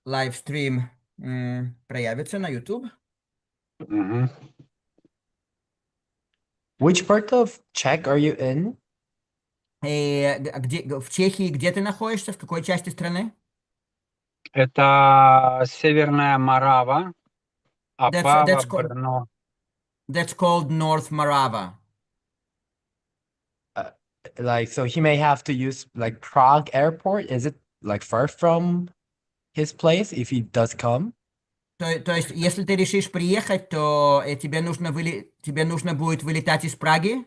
лайвстрим проявится на YouTube. Мгм. Which part of Czech are you in? В Чехии где ты находишься? В какой части страны? Это Северная Морава, Опава, That's Брно. called North Morava. Like, so he may have to use like Prague airport. Is it like far from his place if he does come? То есть, если ты решишь приехать, то тебе нужно будет вылетать из Праги?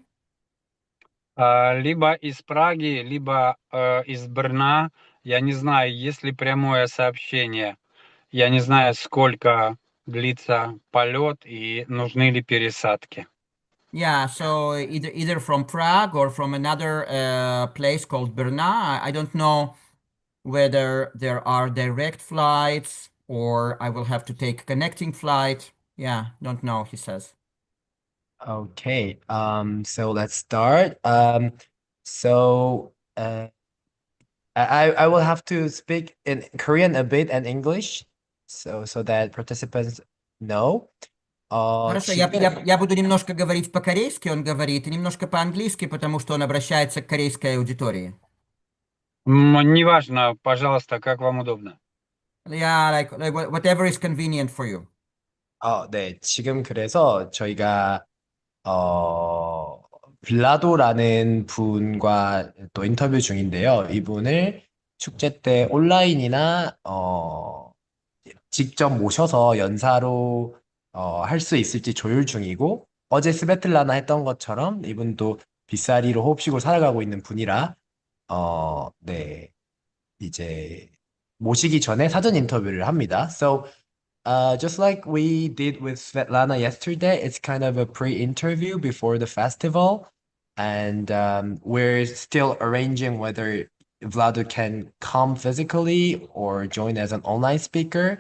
Либо из Праги, либо из Брна. Я не знаю, есть ли прямое сообщение. Я не знаю, сколько длится полет и нужны ли пересадки. Yeah, so either from Prague or from another place called Brna. I don't know whether there are direct flights or I will have to take a connecting flight. Yeah, don't know, he says. Okay. So let's start. So I will have to speak in Korean a bit and English, so that participants know. Хорошо, я буду немножко говорить по-корейски, он говорит, и немножко по-английски, потому что он обращается к корейской аудитории. Неважно, пожалуйста, как вам удобно. Yeah, like whatever is convenient for you. 네. 지금 그래서 저희가 빌라도라는 분과 또 인터뷰 중인데요. 이분을 축제 때 온라인이나 직접 모셔서 연사로 할 수 있을지 조율 중이고, 어제 스베틀라나 했던 것처럼 이분도 빗사리로 호흡식으로 살아가고 있는 분이라 네, 이제 모시기 전에 사전 인터뷰를 합니다. So just like we did with Svetlana yesterday, it's kind of a pre-interview before the festival, and we're still arranging whether Vlado can come physically or join as an online speaker.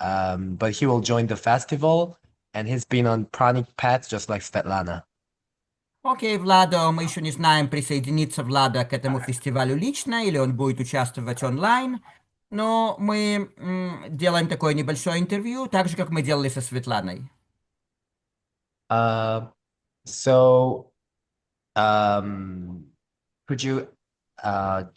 But he will join the festival, and he's been on Pranic Path just like Svetlana. Окей, Владо, мы еще не знаем, присоединится Влада к этому фестивалю лично или он будет участвовать онлайн, но мы делаем такое небольшое интервью, так же, как мы делали со Светланой. So, could you,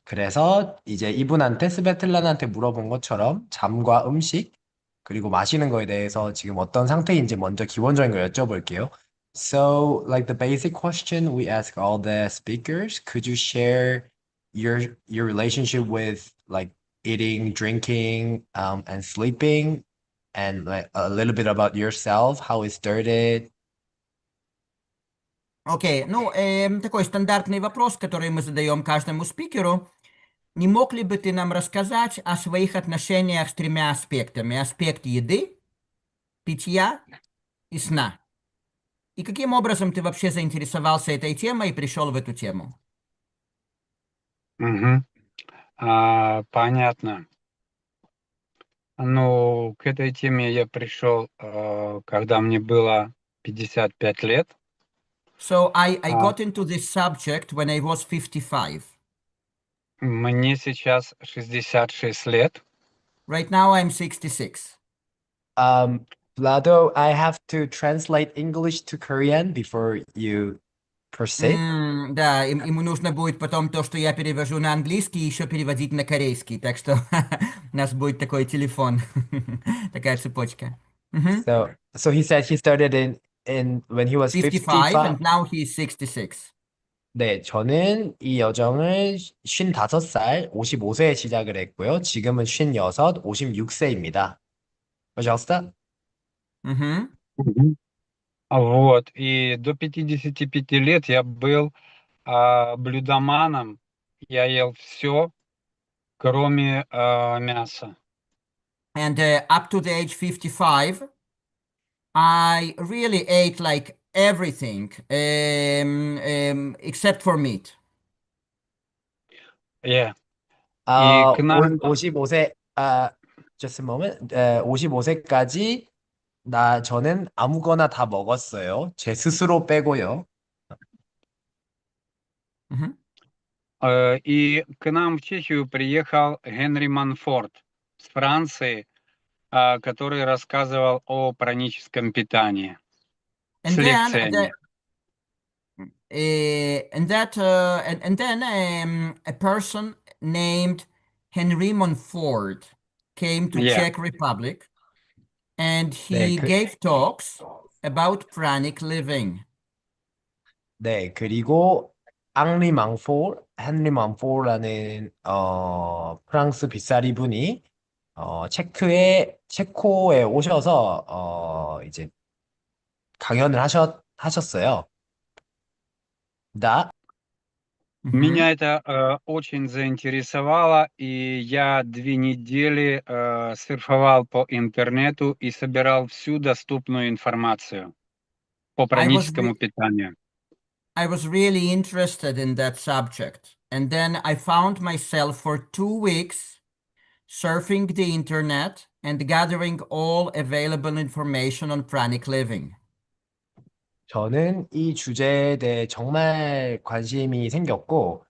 그래서 이제 이분한테 스베틀란한테 물어본 것처럼 잠과 음식 그리고 마시는 거에 대해서 지금 어떤 상태인지 먼저 기본적인 걸 여쭤볼게요. So, like the basic question we ask all the speakers, could you share your relationship with like eating, drinking, and sleeping, and like a little bit about yourself, how it started? Окей, ну, такой стандартный вопрос, который мы задаем каждому спикеру. Не мог ли бы ты нам рассказать о своих отношениях с тремя аспектами? Аспект еды, питья и сна. И каким образом ты вообще заинтересовался этой темой и пришел в эту тему? Мгм. Понятно. Ну, к этой теме я пришел, когда мне было 55 лет. So I got into this subject when I was 55. Мне сейчас 66 лет. Right now I'm 66. Vlado, I have to translate English to Korean before you proceed. Да, ему нужно будет потом то, что я перевожу на английский, еще переводить на корейский. Так что у нас будет такой телефон, такая цепочка. So he said he started in when he was 55 55. and now he's 66. 네, 저는 이 여정을 55살, 55세에 시작을 했고요. 지금은 56, 56세입니다. Пожалуйста. Мгм. Мгм. Вот, и до 55 лет я был блюдоманом. Я ел все, кроме мяса. And up to the age 55, I really ate like everything except for meat. 예. И к нам 55세, just a moment. 55세까지 저는 아무거나 다 먹었어요. 제 스스로 빼고요. Мгм. И к нам в Чехию приехал Генри Манфорд с Франции, который рассказывал о праническом питании с And then лекциями. and then a person named Henry Montfort came to Yeah. Czech Republic, and 네, he gave talks about pranic living. 네, 그리고 헨리 망포라는 프랑스 빗살이 분이 체코에 오셔서 이제 강연을 하셨어요. 나 Mhm. Меня это очень заинтересовало, и я 2 недели серфовал по интернету и собирал всю доступную информацию по I was праническому re- питанию. I was really interested in that subject, and then I found myself for 2 weeks surfing the internet and gathering all available information on pranic living. 저는 이 주제에 대해 정말 관심이 생겼고,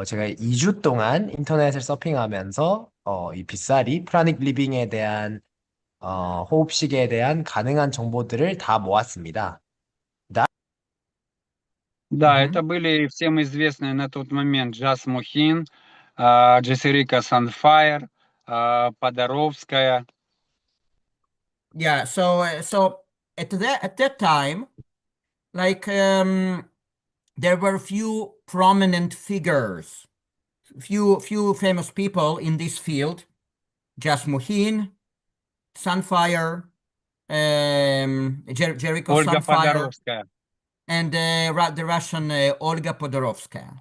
제가 2주 동안 인터넷을 서핑하면서 이 빗살이 프라닉 리빙에 대한 호흡식에 대한 가능한 정보들을 다 모았습니다. Да, Mhm. это были всем известные на тот момент Джас Мухин, Джессерика Санфайр, Подоровская. Yeah, so at that time, like there were few prominent figures, few famous people in this field, Jas Mohin, Sunfire, Jericho Ольга Sunfire, Подоровская. and the Russian Olga Podorovskaya.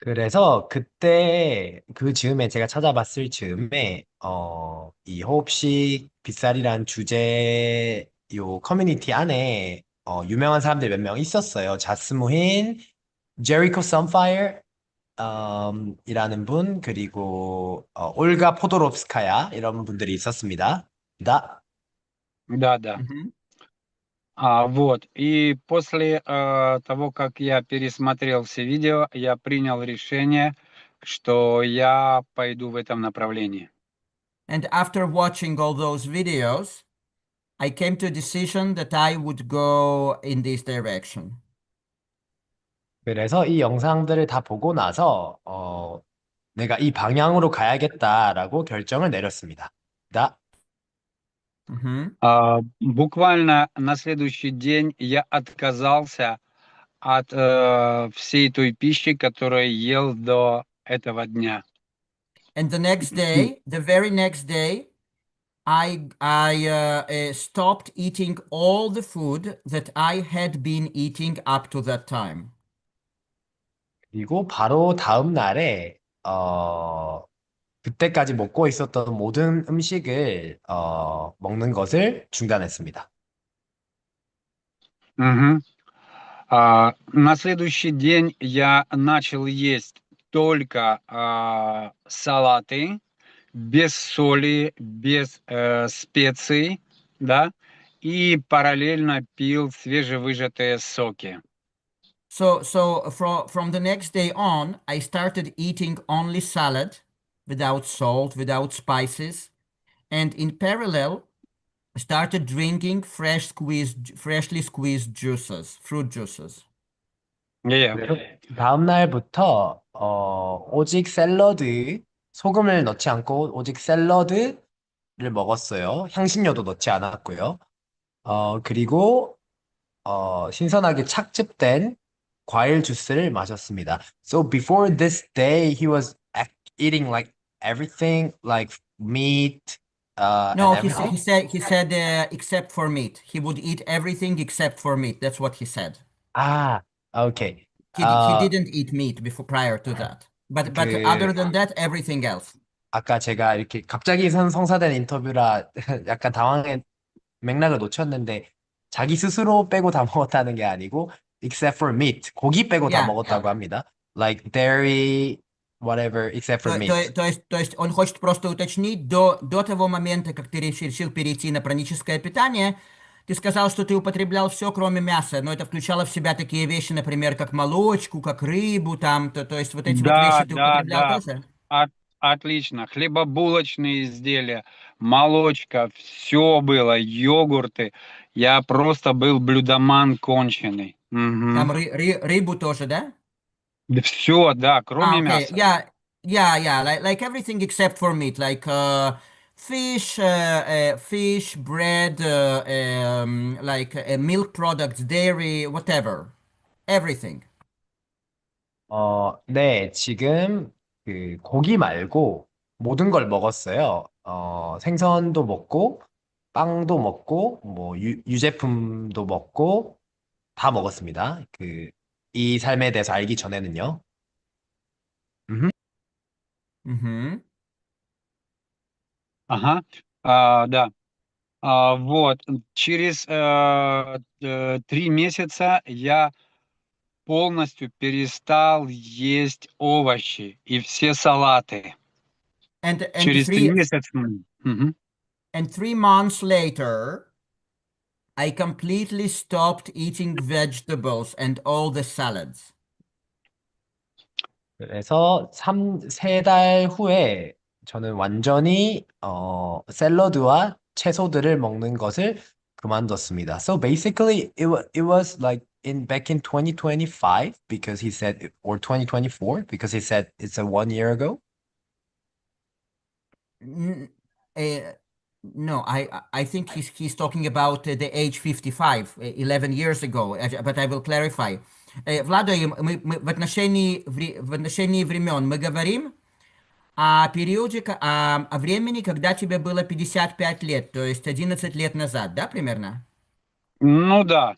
그래서 그때 그 즈음에 제가 찾아봤을 즈음에 이 호흡식 빗살이란 주제 요 커뮤니티 안에 유명한 사람들 몇 명 있었어요. 자스무힌, 제리코 썸파이어 이라는 분 그리고 올가 포도롭스카야 이런 분들이 있었습니다. 나 Да. Mhm. Вот. И после того, как я пересмотрел все видео, я принял решение, что я пойду в этом направлении. And after watching all those videos, I came to a decision that I would go in this direction. 그래서 이 영상들을 다 보고 나서 내가 이 방향으로 가야겠다라고 결정을 내렸습니다. 나 Mhm. Буквально на следующий день я отказался от всей той пищи, которую ел до этого дня. And the very next day, I stopped eating all the food that I had been eating up to that time. 그리고 바로 다음 날에 그때까지 먹고 있었던 모든 음식을 먹는 것을 중단했습니다. Мгм. На следующий день я начал есть только салаты, без соли, без специй, да, и параллельно пил свежевыжатые соки. So from the next day on, I started eating only salad, without salt, without spices, and in parallel, I started drinking freshly squeezed juices, fruit juices. Yeah. 그래서 다음 날부터 오직 샐러드, 소금을 넣지 않고 오직 샐러드를 먹었어요. 향신료도 넣지 않았고요. 그리고 신선하게 착즙된 과일 주스를 마셨습니다. So before this day, he was eating like everything, like meat, No, and everything. he said except for meat. He would eat everything except for meat. That's what he said. 아, 오케이. He didn't eat meat before prior to that. But other 그 than that, everything else. 아까 제가 이렇게 갑자기 성사된 인터뷰라 약간 당황해 맥락을 놓쳤는데 자기 스스로 빼고 다 먹었다는 게 아니고 except for meat 고기 빼고 다 Yeah. 먹었다고 합니다. Like dairy, whatever, except for meat. То есть он хочет просто уточнить, до того момента, как ты решил перейти на праническое питание, ты сказал, что ты употреблял все, кроме мяса, но это включало в себя такие вещи, например, как молочку, как рыбу, там, то есть вот эти вот Да, вещи ты употреблял да. тоже? отлично. Хлебобулочные изделия, молочка, все было, йогурты. Я просто был блюдоман конченый. Там рыбу тоже, да? Все, да, кроме Okay. мяса. Yeah. Like everything except for meat, like fish, bread, like milk products, dairy, whatever, everything. 네, 지금 그 고기 말고 모든 걸 먹었어요. 생선도 먹고, 빵도 먹고, 뭐 유제품도 먹고 다 먹었습니다. 이 삶에 대해서 알기 전에는요. 음흠. Mm-hmm. Ага, да. Вот, через 3 месяца я полностью перестал есть овощи и все салаты. And Через 3 месяца. Мгм. and 3 months later, I completely stopped eating vegetables and all the salads. 그래서 3달 후에 저는 완전히 샐러드와 채소들을 먹는 것을 그만뒀습니다. So basically it was like in back in 2025 because he said or 2024 because he said it's a 1 year ago. N- uh, no, I think he's talking about the age 55, 11 years ago, but I will clarify. Владо, мы в отношении времен мы говорим о периоде, о времени, когда тебе было 55 лет, то есть 11 лет назад, да, примерно? Ну да,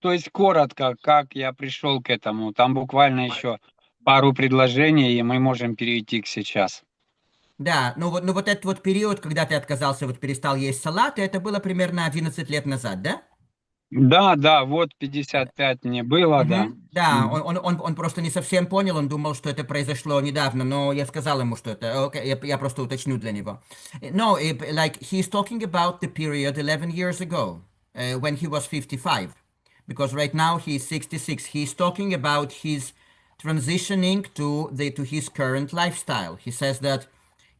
то есть коротко, как я пришел к этому. Там буквально еще пару предложений, и мы можем перейти к сейчас. Да, ну вот этот вот период, когда ты отказался, вот перестал есть салаты, это было примерно 11 лет назад, да? Да, вот 55 мне было, да. Мгм. Да, Мгм. он просто не совсем понял, он думал, что это произошло недавно, но я сказал ему, что это, окей, я просто уточню для него. No, like he's talking about the period 11 years ago, when he was 55, because right now he's 66. He's talking about his transitioning to his current lifestyle. He says that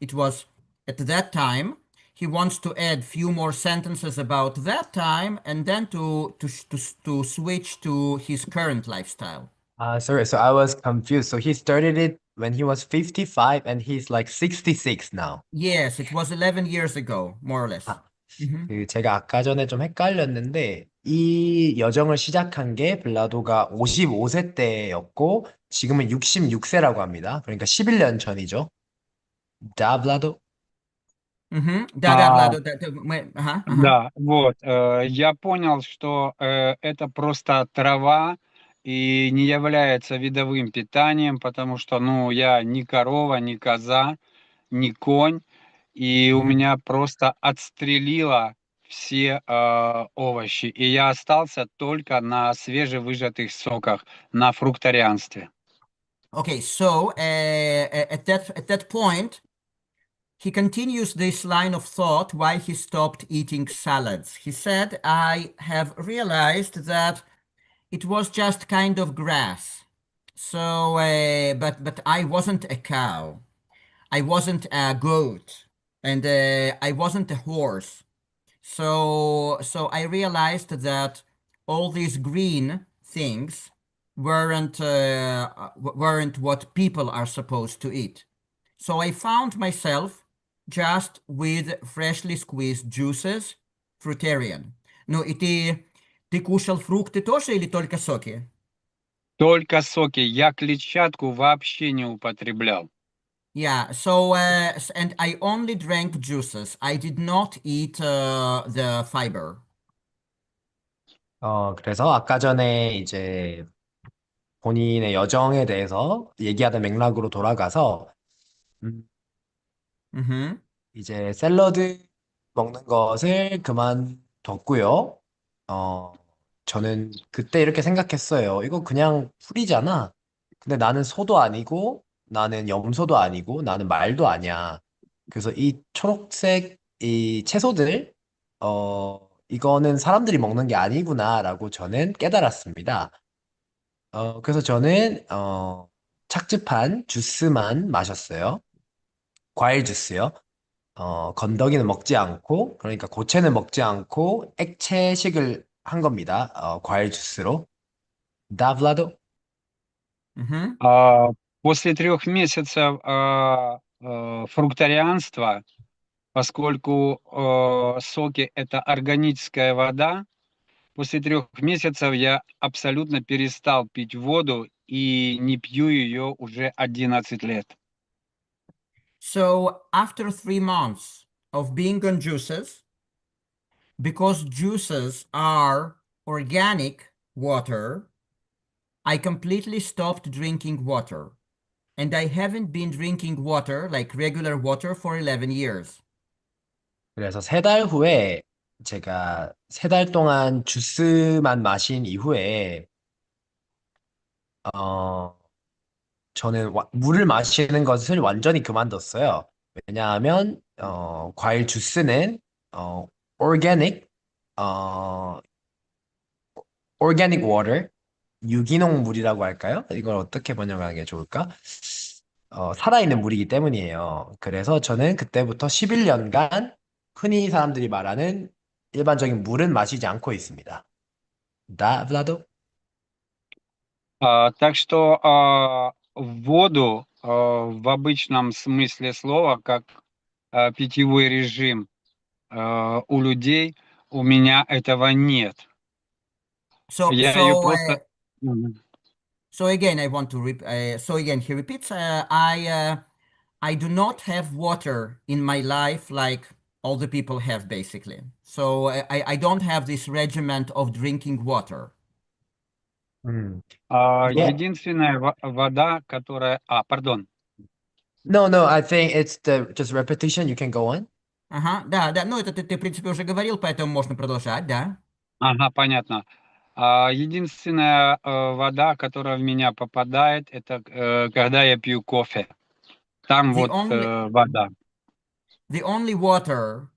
it was at that time. He wants to add few more sentences about that time and then to switch to his current lifestyle. Sorry, so I was confused. So he started it when he was 55 and he's like 66 now. Yes, it was 11 years ago, more or less. 아, Mhm. 제가 아까 전에 좀 헷갈렸는데, 이 여정을 시작한 게 블라도가 55세 때였고, 지금은 66세라고 합니다. 그러니까 11년 전이죠. 자, 블라도. Mhm. Да, А, Vlado, ага. да, вот. Я понял, что это просто трава и не является видовым питанием, потому что, ну, я не корова, не коза, не конь, и у Mhm. меня просто отстрелило все овощи, и я остался только на свежевыжатых соках, на фрукторианстве. Okay, so at that point, he continues this line of thought why he stopped eating salads. He said, I have realized that it was just kind of grass. So, but I wasn't a cow. I wasn't a goat, and I wasn't a horse. So I realized that all these green things weren't what people are supposed to eat. So I found myself just with freshly squeezed juices, fruitarian. Ну и ты кушал фрукты тоже или только соки? Только соки, я клетчатку вообще не употреблял. Yeah, so and I only drank juices. I did not eat the fiber. 그래서 아까 전에 이제 본인의 여정에 대해서 얘기하던 맥락으로 돌아가서, 음, Mm-hmm. 이제 샐러드 먹는 것을 그만뒀고요. 어, 저는 그때 이렇게 생각했어요. 이거 그냥 풀이잖아. 근데 나는 소도 아니고, 나는 염소도 아니고, 나는 말도 아니야. 그래서 이 초록색 이 채소들, 이거는 사람들이 먹는 게 아니구나라고 저는 깨달았습니다. 그래서 저는 착즙한 주스만 마셨어요. 과일 주스요. 건더기는 먹지 않고, 그러니까 고체는 먹지 않고 액체식을 한 겁니다. 과일 주스로. Да, Владо? Мгм. А, После 3 месяцев фрукторианства, поскольку соки это органическая вода, после 3 месяцев я абсолютно перестал пить воду и не пью ее уже 11 лет. So after 3 months of being on juices, because juices are organic water, I completely stopped drinking water. And I haven't been drinking water, like regular water, for 11 years. 그래서 3달 후에 제가 3달 동안 주스만 마신 이후에, 어, 저는 물을 마시는 것을 완전히 그만뒀어요. 왜냐하면, 과일 주스는, organic, 어, organic water, 유기농 물이라고 할까요? 이걸 어떻게 번역하는 게 좋을까? 살아있는 물이기 때문이에요. 그래서 저는 그때부터 11년간 흔히 사람들이 말하는 일반적인 물은 마시지 않고 있습니다. Да, Владо? Так что воду в обычном смысле слова, как питьевой режим у людей, у меня этого нет. So, Я ее so, просто... uh, so again, I want to, so again, he repeats, I do not have water in my life like all the people have, basically. So I don't have this regiment of drinking water. 음. 예. Единственная вода, которая... Пардон. No, no, I think it's the just repetition. You can go on. Ага, да, да, ну это ты, в принципе, уже говорил, поэтому можно продолжать, да. Ага, понятно. Единственная вода, которая в меня попадает, это когда я пью кофе. Там The вот only, вода. the only water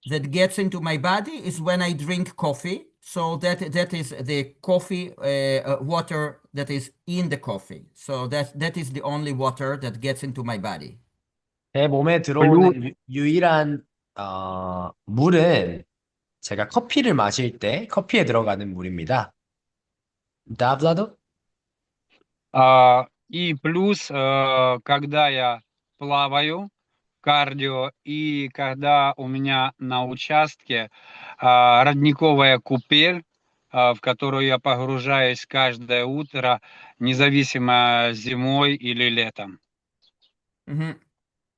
that gets into my body is when I drink coffee. So that is the coffee water that is in the coffee. So that is the only water that gets into my body. 제 몸에 Плюс, 들어오는 유일한 물은 제가 커피를 마실 때 커피에 들어가는 물입니다. Да, Владо? и плюс, когда я плаваю, кардио, и когда у меня на участке родниковая купель, в которую я погружаюсь каждое утро, независимо зимой или летом. Мгм.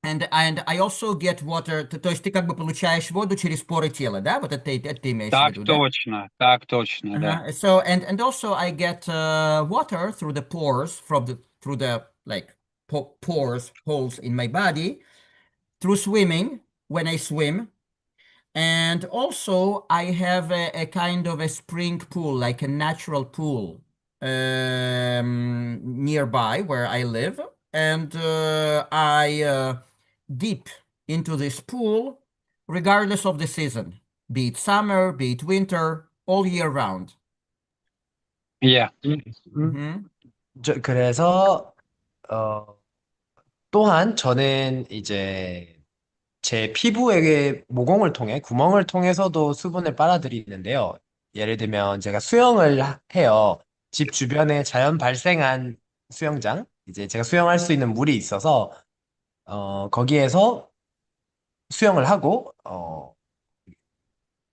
And I also get water, то есть ты как бы получаешь воду через поры тела, да? Вот это ты имеешь в виду, да? Так точно, да. So and also I get water through the pores through the like pores holes in my body through swimming when I swim. And also, I have a kind of a spring pool, like a natural pool, nearby where I live. And I dip into this pool regardless of the season, be it summer, be it winter, all year round. Я. Mhm. 그래서 또한 저는 이제 제 피부에 모공을 통해 구멍을 통해서도 수분을 빨아들이는데요. 예를 들면 제가 수영을 해요. 집 주변에 자연 발생한 수영장, 이제 제가 수영할 수 있는 물이 있어서 거기에서 수영을 하고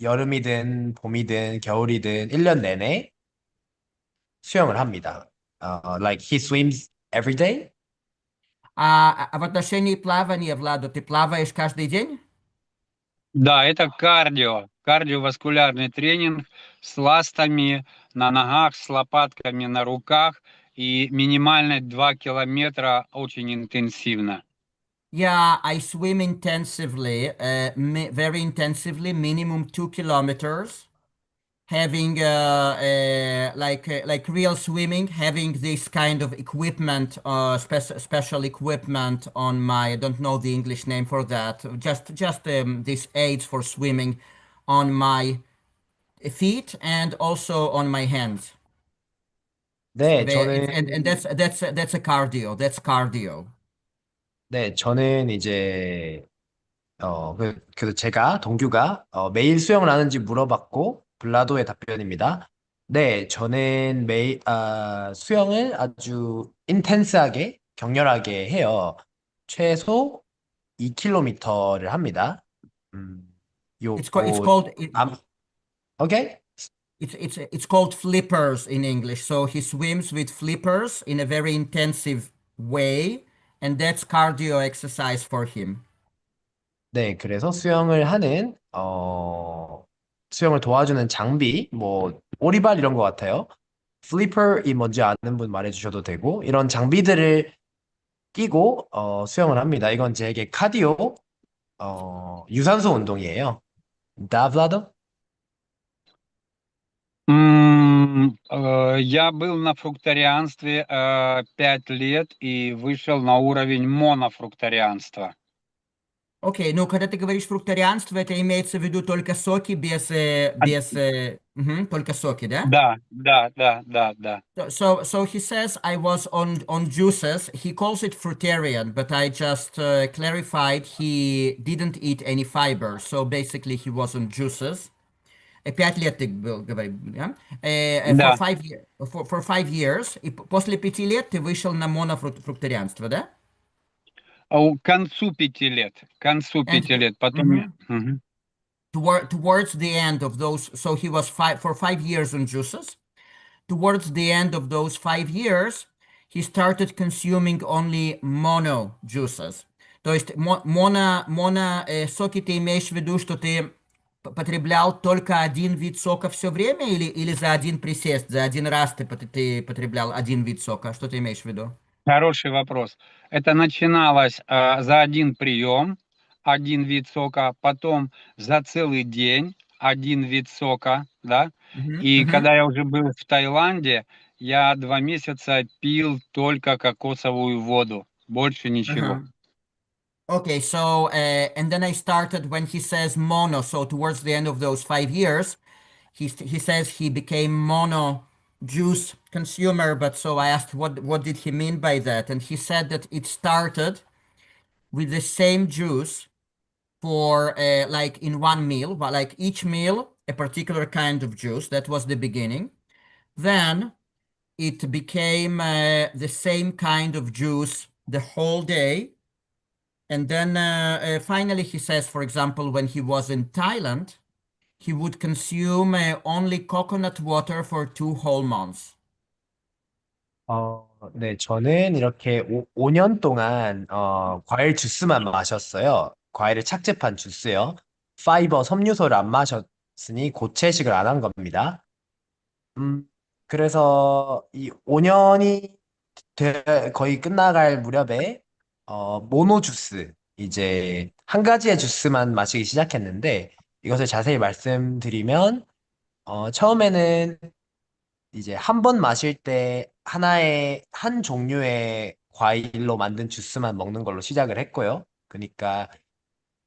여름이든 봄이든 겨울이든 1년 내내 수영을 합니다. Like he swims every day. А в отношении плавания, Владу, ты плаваешь каждый день? Да, это кардиоваскулярный тренинг с ластами на ногах, с лопатками на руках и минимально 2 километра очень интенсивно. Yeah, I swim intensively, very intensively, minimum 2 kilometers, having like real swimming, having this kind of equipment, special equipment on my, I don't know the English name for that, just these aids for swimming on my feet and also on my hands. 네, It's, 저는 and that's a cardio. That's cardio. 네, 저는 이제 그래서 제가 동규가 매일 수영을 하는지 물어봤고 블라도의 답변입니다. 네, 저는 매일 수영을 아주 인텐스하게 격렬하게 해요. 최소 2km를 합니다. 음, 요, It's 어, called 암, 오케이? it's called flippers in English. So he swims with flippers in a very intensive way, and that's cardio exercise for him. 네, 그래서 수영을 도와주는 장비, 뭐, 오리발 이런 것 같아요. 플리퍼이 뭔지 아는 분 말해주셔도 되고, 이런 장비들을 끼고, 수영을 합니다. 이건 제게 카디오, 유산소 운동이에요. Да, Владо? Я был на фрукторианстве 5 лет и вышел на уровень монофрукторианства. Окей, ну когда ты говоришь фрукторианство, это имеется в виду только соки только соки, да? Да, да, да, да, да. So he says I was on juices. He calls it fruitarian, but I just clarified he didn't eat any fiber. So basically he was on juices. 5 лет ты был, да? Да. For 5 years. И после 5 лет ты вышел на монофрукторианство, да? К концу 5 лет. К концу And 5 лет. Потом mhm. Towards the end of those, so he was for 5 years on juices. Towards the end of those 5 years, he started consuming only mono juices. То есть соки ты имеешь в виду, что ты потреблял только один вид сока все время или за один присест, за один раз ты потреблял один вид сока? Что ты имеешь в виду? Хороший вопрос. Это начиналось за один прием, один вид сока, потом за целый день один вид сока, да. Мгм, И мгм. когда я уже был в Таиланде, я 2 месяца пил только кокосовую воду, больше ничего. Uh-huh. Okay, so and then I started when he says mono. So towards the end of those 5 years, he says he became mono juice consumer. But so I asked what did he mean by that, and he said that it started with the same juice for like in one meal, but like each meal a particular kind of juice. That was the beginning. Then it became the same kind of juice the whole day. And then finally, he says, for example, when he was in Thailand, he would consume only coconut water for 2 whole months. 네, 저는 이렇게 5년 동안 과일 주스만 마셨어요. 과일을 착즙한 주스요. 파이버, 섬유소를 안 마셨으니 고체식을 안 한 겁니다. 음, 그래서 이 5년이 거의 끝나갈 무렵에 모노 주스, 이제 한 가지의 주스만 마시기 시작했는데 이것을 자세히 말씀드리면 처음에는 이제 한 번 마실 때 한 종류의 과일로 만든 주스만 먹는 걸로 시작을 했고요. 그러니까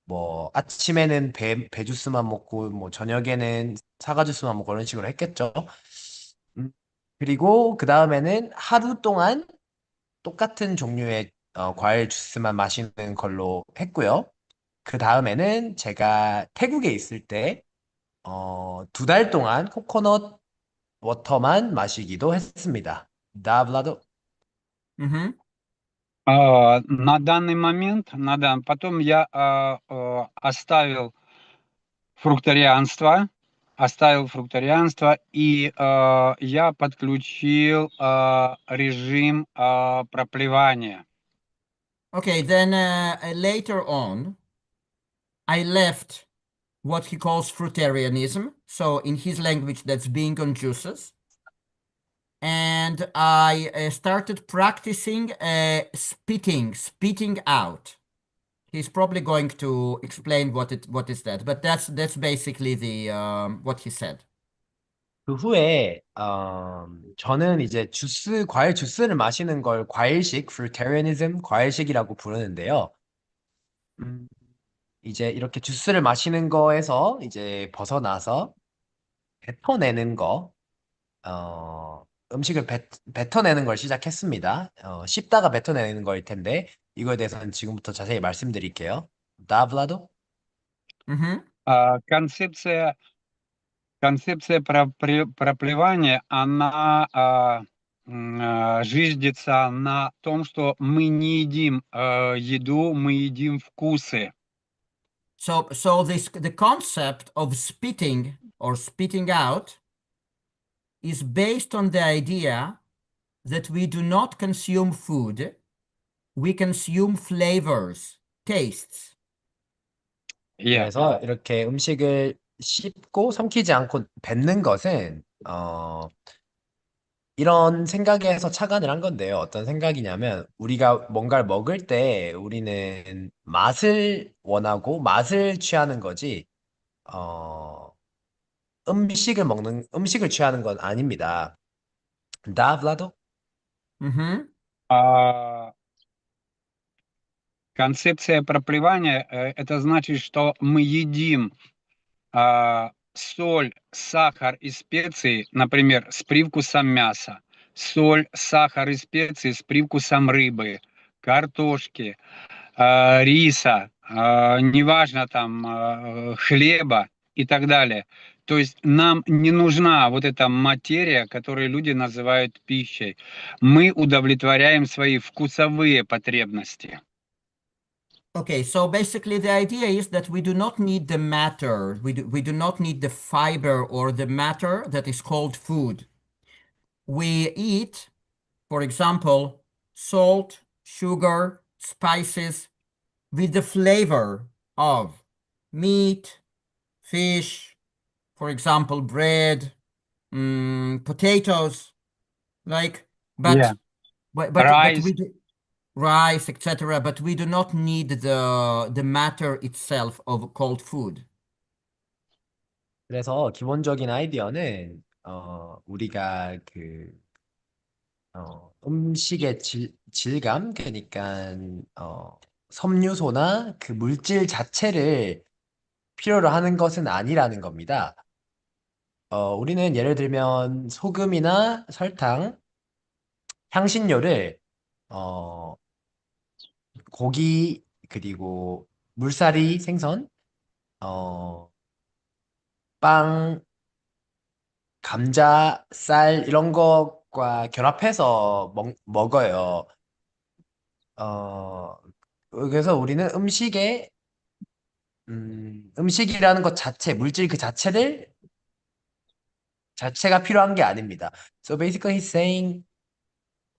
뭐 아침에는 배 주스만 먹고 뭐 저녁에는 사과 주스만 먹고 이런 식으로 했겠죠. 음, 그리고 그 다음에는 하루 동안 똑같은 종류의 과일 주스만 마시는 걸로 했고요. 그 다음에는 제가 태국에 있을 때 2달 동안 코코넛 워터만 마시기도 했습니다. Да, Владо? Мгм. На данный момент, потом я фрукторианство, оставил фрукторианство, и я подключил режим проплевания. Okay, then later on, I left what he calls fruitarianism. So in his language, that's being on juices. And I started practicing spitting out. He's probably going to explain what is that, but that's basically the what he said. 그 후에 저는 이제 과일 주스를 마시는 걸 과일식, fruitarianism, 과일식이라고 부르는데요. 음, 이제 이렇게 주스를 마시는 거에서 이제 벗어나서 뱉어내는 거, 음식을 뱉어내는 걸 시작했습니다. 씹다가 뱉어내는 거일 텐데 이거에 대해서는 지금부터 자세히 말씀드릴게요. Да, Владо? Мгм. Концепция проплевания, она зиждется на том, что мы не едим еду, мы едим вкусы. So the concept of spitting or spitting out is based on the idea that we do not consume food, we consume flavors, tastes. Yeah. 그래서 이렇게 음식을 씹고 삼키지 않고 뱉는 것은 이런 생각에서 착안을 한 건데요. 어떤 생각이냐면 우리가 뭔가를 먹을 때 우리는 맛을 원하고 맛을 취하는 거지 어, 음식을 취하는 건 아닙니다. Да, Владо? Мгм. А, Концепция проплевания это значит, что мы едим соль, сахар и специи, например, с привкусом мяса, соль, сахар и специи с привкусом рыбы, картошки, риса, неважно там, хлеба и так далее. То есть нам не нужна вот эта материя, которую люди называют пищей. Мы удовлетворяем свои вкусовые потребности. Okay, so basically the idea is that we do not need the matter, we do not need the fiber or the matter that is called food. We eat, for example, salt, sugar, spices with the flavor of meat, fish, for example, bread, potatoes, like, Yeah. but Rice. we do rice, etc. But we do not need the matter itself of cold food. 그래서 기본적인 아이디어는 우리가 음식의 질감, 그러니까 섬유소나 그 물질 자체를 필요로 하는 것은 아니라는 겁니다. 우리는 예를 들면 소금이나 설탕, 향신료를 어, 고기 그리고 물살이 생선, 어, 빵, 감자, 쌀 이런 것과 결합해서 먹어요. 어, 그래서 우리는 음식이라는 것 자체, 물질 그 자체가 필요한 게 아닙니다. So basically he's saying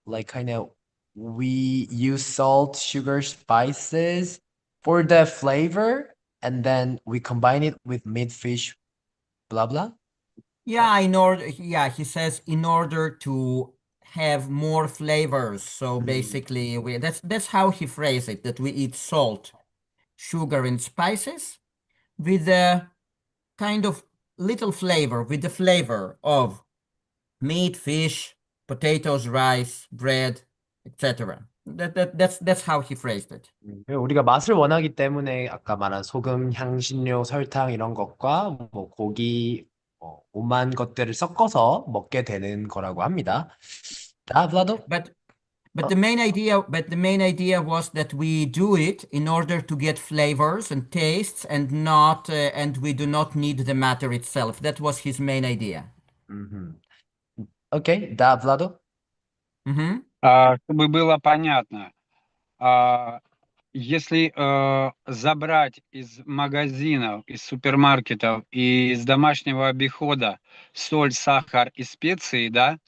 like kind of we use salt, sugar, spices for the flavor and then we combine it with meat, fish, blah blah. Yeah, he says in order to have more flavors. So basically, that's how he phrased it, that we eat salt, sugar, and spices with a kind of little flavor, with the flavor of meat, fish, potatoes, rice, bread, etc. That's how he phrased it. 우리가 맛을 원하기 때문에 아까 말한 소금, 향신료, 설탕 이런 것과 뭐 고기, 오만 것들을 섞어서 먹게 되는 거라고 합니다. 아, 블라도? But the main idea was that we do it in order to get flavors and tastes and not and we do not need the matter itself. That was his main idea. Окей, да, Владо? Mhm. Чтобы было понятно, если забрать из магазинов, из супермаркетов и из домашнего обихода соль, сахар и специи, да,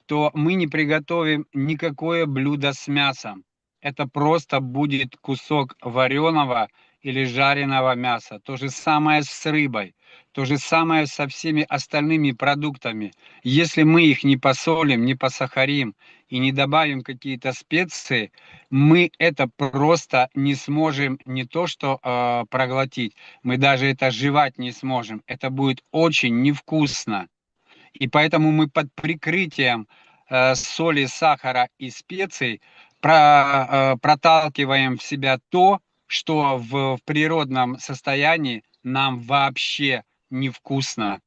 то мы не приготовим никакое блюдо с мясом. Это просто будет кусок вареного или жареного мяса. То же самое с рыбой, то же самое со всеми остальными продуктами. Если мы их не посолим, не посахарим и не добавим какие-то специи, мы это просто не сможем не то что проглотить, мы даже это жевать не сможем. Это будет очень невкусно. И поэтому мы под прикрытием соли, сахара и специй проталкиваем в себя то, что в природном состоянии нам вообще невкусно.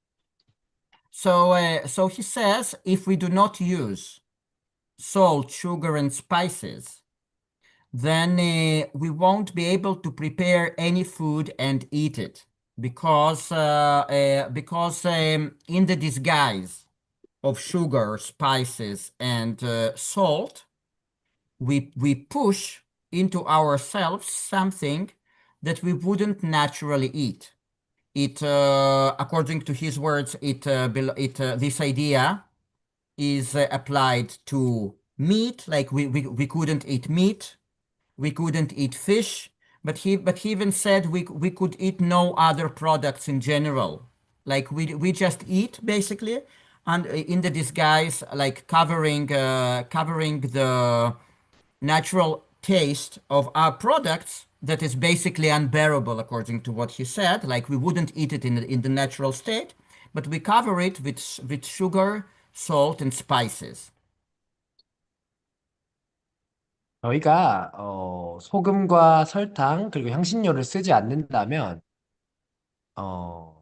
So he says if we do not use salt, sugar, and spices, then we won't be able to prepare any food and eat it because in the disguise of sugar, spices, and salt, we push into ourselves something that we wouldn't naturally eat. It, according to his words, this idea is applied to meat, like we couldn't eat meat, we couldn't eat fish, but he even said we could eat no other products in general. Like we just eat basically, and in the disguise, like covering the natural taste of our products that is basically unbearable, according to what he said. Like we wouldn't eat it in the natural state, but we cover it with sugar, salt, and spices. 저희가 소금과 설탕 그리고 향신료를 쓰지 않는다면 어,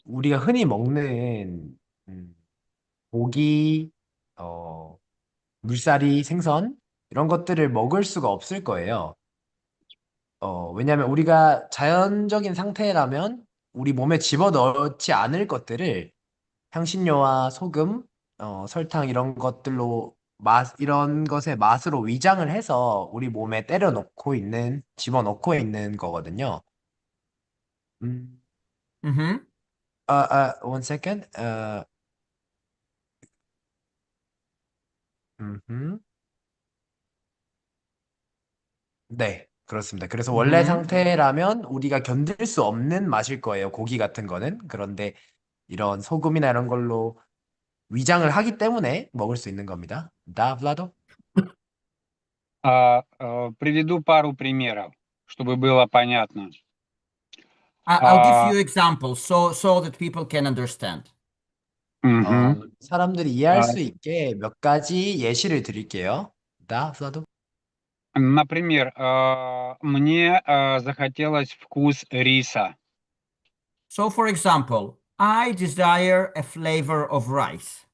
우리가 흔히 먹는 고기, 어, 물살이, 생선 이런 것들을 먹을 수가 없을 거예요. 왜냐하면 우리가 자연적인 상태라면 우리 몸에 집어넣지 않을 것들을 향신료와 소금, 설탕 이런 것들로 이런 것의 맛으로 위장을 해서 우리 몸에 집어넣고 있는 거거든요. 음, Mm-hmm. one second. 음흠. 네, 그렇습니다. 그래서 원래 Mm-hmm. 상태라면 우리가 견딜 수 없는 맛일 거예요. 고기 같은 거는. 그런데 이런 소금이나 이런 걸로 위장을 하기 때문에 먹을 수 있는 겁니다. Да, Владо? Приведу пару примеров, чтобы было понятно. I'll give you examples so that people can understand. Мгм. 사람들이 이해할 А, 수 있게 몇 가지 예시를 드릴게요. Да, Владо? Например, мне захотелось вкус риса. So, for example, I desire a flavor of rice.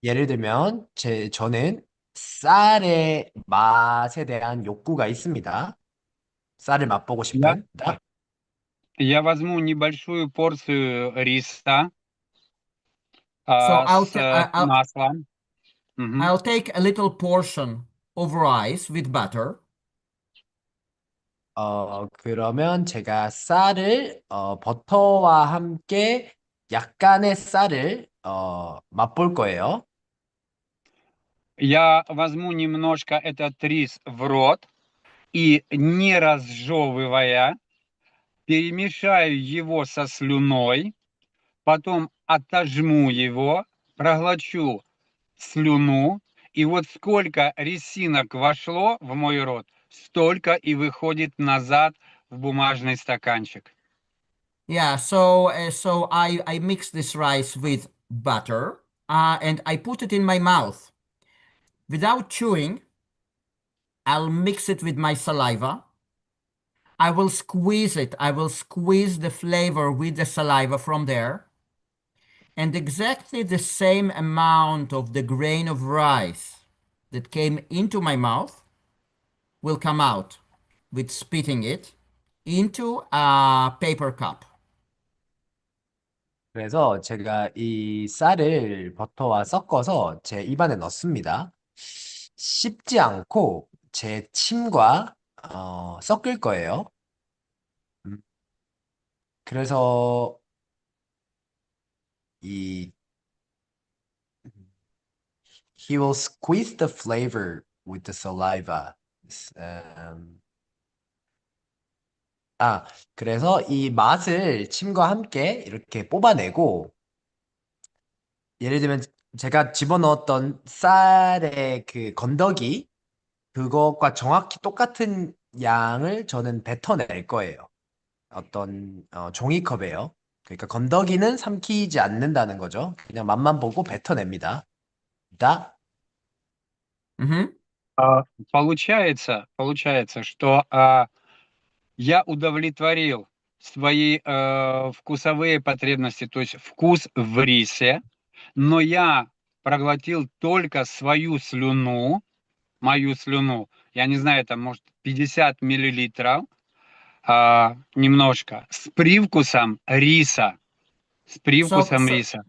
예를 들면 저는 쌀의 맛에 대한 욕구가 있습니다. 쌀을 맛보고 Я, 싶은. Да? я возьму небольшую порцию риса So с маслом. Мгм. I'll take a little portion of rice with butter. 그러면 제가 쌀을 버터와 함께 약간의 쌀을 맛볼 거예요. Я возьму немножко этот рис в рот и, не разжевывая, перемешаю его со слюной, потом отожму его, проглочу слюну, и вот сколько рисинок вошло в мой рот, столько и выходит назад в бумажный стаканчик. Yeah, so I mix this rice with butter and I put it in my mouth. Without chewing, I'll mix it with my saliva. I will squeeze it. I will squeeze the flavor with the saliva from there. And exactly the same amount of the grain of rice that came into my mouth will come out with spitting it into a paper cup. 그래서 제가 이 쌀을 버터와 섞어서 제 입안에 넣습니다. 씹지 않고 제 침과 섞을 거예요. 음, 그래서 이 he will squeeze the flavor with the saliva. 음, 그래서 이 맛을 침과 함께 이렇게 뽑아내고 예를 들면 제가 집어넣었던 쌀의 그 건더기 그것과 정확히 똑같은 양을 저는 뱉어낼 거예요. 어떤 종이컵에요. 그러니까 건더기는 삼키지 않는다는 거죠. 그냥 맛만 보고 뱉어냅니다. Да? Mhm. Получается, что я удовлетворил свои вкусовые потребности, то есть вкус в рисе, но я проглотил только мою слюну, я не знаю, это может 50 миллилитров, немножко, с привкусом риса, с So, привкусом so, риса.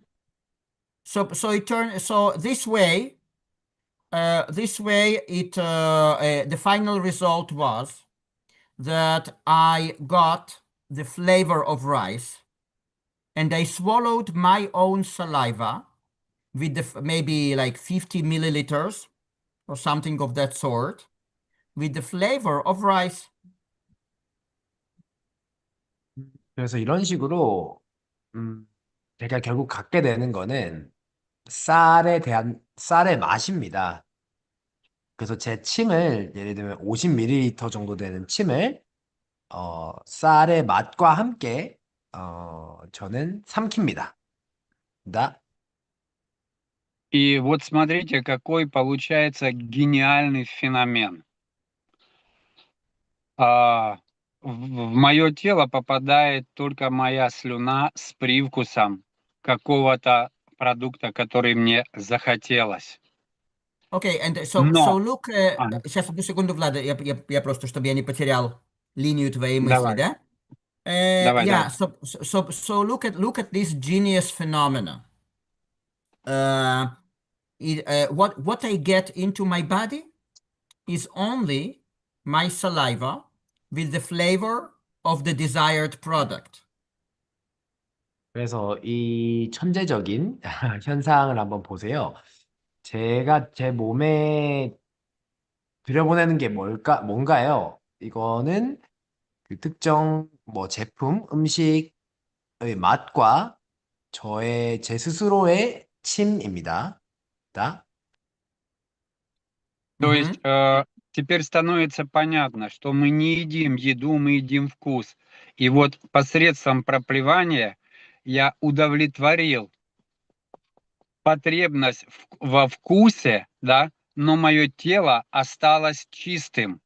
so this way, the final result was that I got the flavor of rice, and I swallowed my own saliva with maybe like 50 milliliters or something of that sort, with the flavor of rice. 그래서 이런 식으로 음, 제가 결국 갖게 되는 거는 쌀의 맛입니다. 그래서 제 침을 예를 들면 50ml 정도 되는 침을 쌀의 맛과 함께 저는 삼킵니다. Да. И вот смотрите, какой получается гениальный феномен. В мое тело попадает только моя слюна с привкусом какого-то продукта, который мне захотелось. Okay, and so Но, look, ага, сейчас одну секунду, Влада, я просто, чтобы я не потерял линию твоей мысли, давай, да? давай. Yeah, so look at this genius phenomena. Uh, what I get into my body is only my saliva with the flavor of the desired product. 그래서 이 천재적인 현상을 한번 보세요. 제가 제 몸에 들여보내는 게 뭔가요? 이거는 그 특정 뭐 제품, 음식의 맛과 제 스스로의 침입니다. 다. То есть Mhm. теперь становится понятно, что мы не едим еду, мы едим вкус. И вот посредством проплевания я удовлетворил потребность во вкусе, да, но мое тело осталось чистым.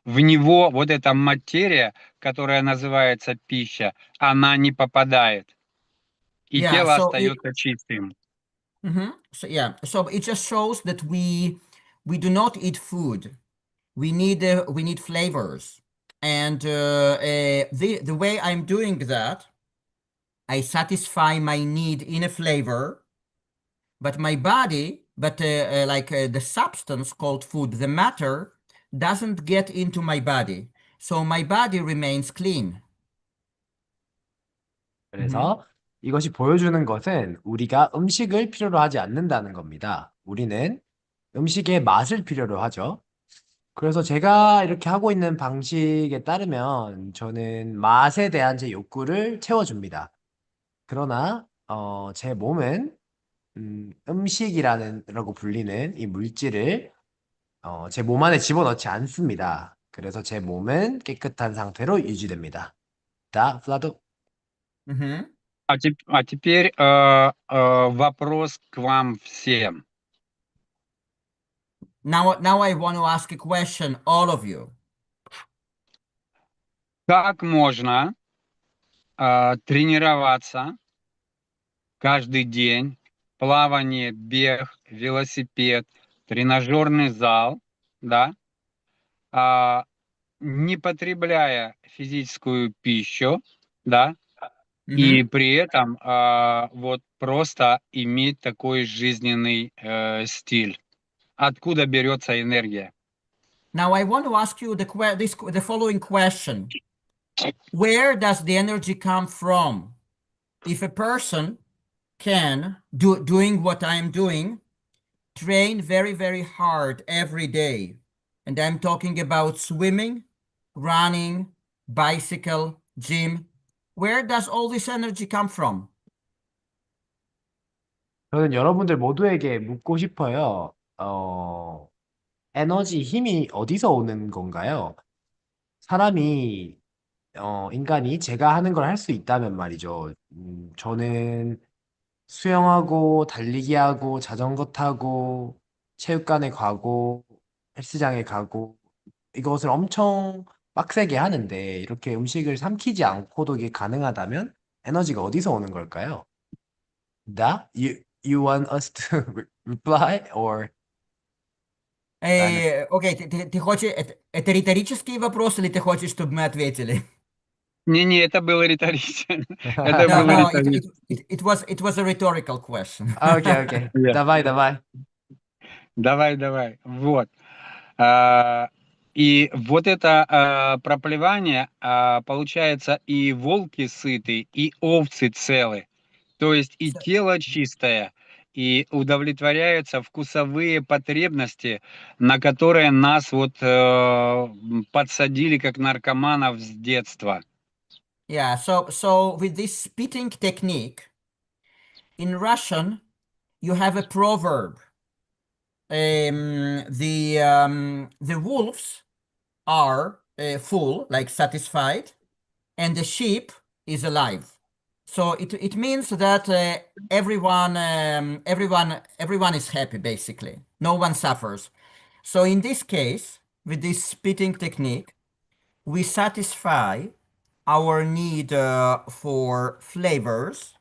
В него вот эта материя, которая называется пища, она не попадает. И Yeah, тело so it, остается чистым. so it just shows that we do not eat food. We need flavors, and the way I'm doing that, I satisfy my need in a flavor, but my body, the substance called food, the matter, doesn't get into my body, so my body remains clean. Mhm. 그래서 이것이 보여주는 것은 우리가 음식을 필요로 하지 않는다는 겁니다. 우리는 음식의 맛을 필요로 하죠. 그래서 제가 이렇게 하고 있는 방식에 따르면 저는 맛에 대한 제 욕구를 채워줍니다. 그러나 제 몸은 라고 불리는 이 물질을 제 몸 안에 집어넣지 않습니다. 그래서 제 몸은 깨끗한 상태로 유지됩니다. 다, 플라도. Mhm. А теперь вопрос к вам всем. Now I want to ask a question, all of you. Как можно тренироваться каждый день? Плавание, бег, велосипед, тренажерный зал, да, а, не потребляя физическую пищу, да, и Mhm. при этом вот просто иметь такой жизненный стиль. Откуда берется энергия? Now I want to ask you the following question. Where does the energy come from? If a person can doing what I'm doing, train very, very hard every day. And I'm talking about swimming, running, bicycle, gym. Where does all this energy come from? 저는 여러분들 모두에게 묻고 싶어요. 에너지, 힘이 어디서 오는 건가요? 사람이, 인간이 제가 하는 걸 할 수 있다면 말이죠. 저는 수영하고, 달리기 하고, 자전거 타고, 체육관에 가고, 헬스장에 가고, 이것을 엄청 빡세게 하는데 이렇게 음식을 삼키지 않고도 이게 가능하다면 에너지가 어디서 오는 걸까요? 나? You want us to reply or 나는 Окей, ты хочешь... Это риторический вопрос, или ты хочешь, чтобы мы ответили? Не-не, это было риторично. Это No, было no, риторично. it was a rhetorical question. 아, 오케이, 오케이. Нет. давай, давай. Давай, давай. Вот. А, И вот это проплевание, получается, и волки сыты, и овцы целы. То есть и So, тело чистое, и удовлетворяются вкусовые потребности, на которые нас вот подсадили как наркоманов с детства. yeah, so with this spitting technique, in Russian, you have a proverb. The wolves are full, like satisfied, and the sheep is alive. So it means that everyone is happy basically. No one suffers. So in this case, with this spitting technique, we satisfy our need for flavors,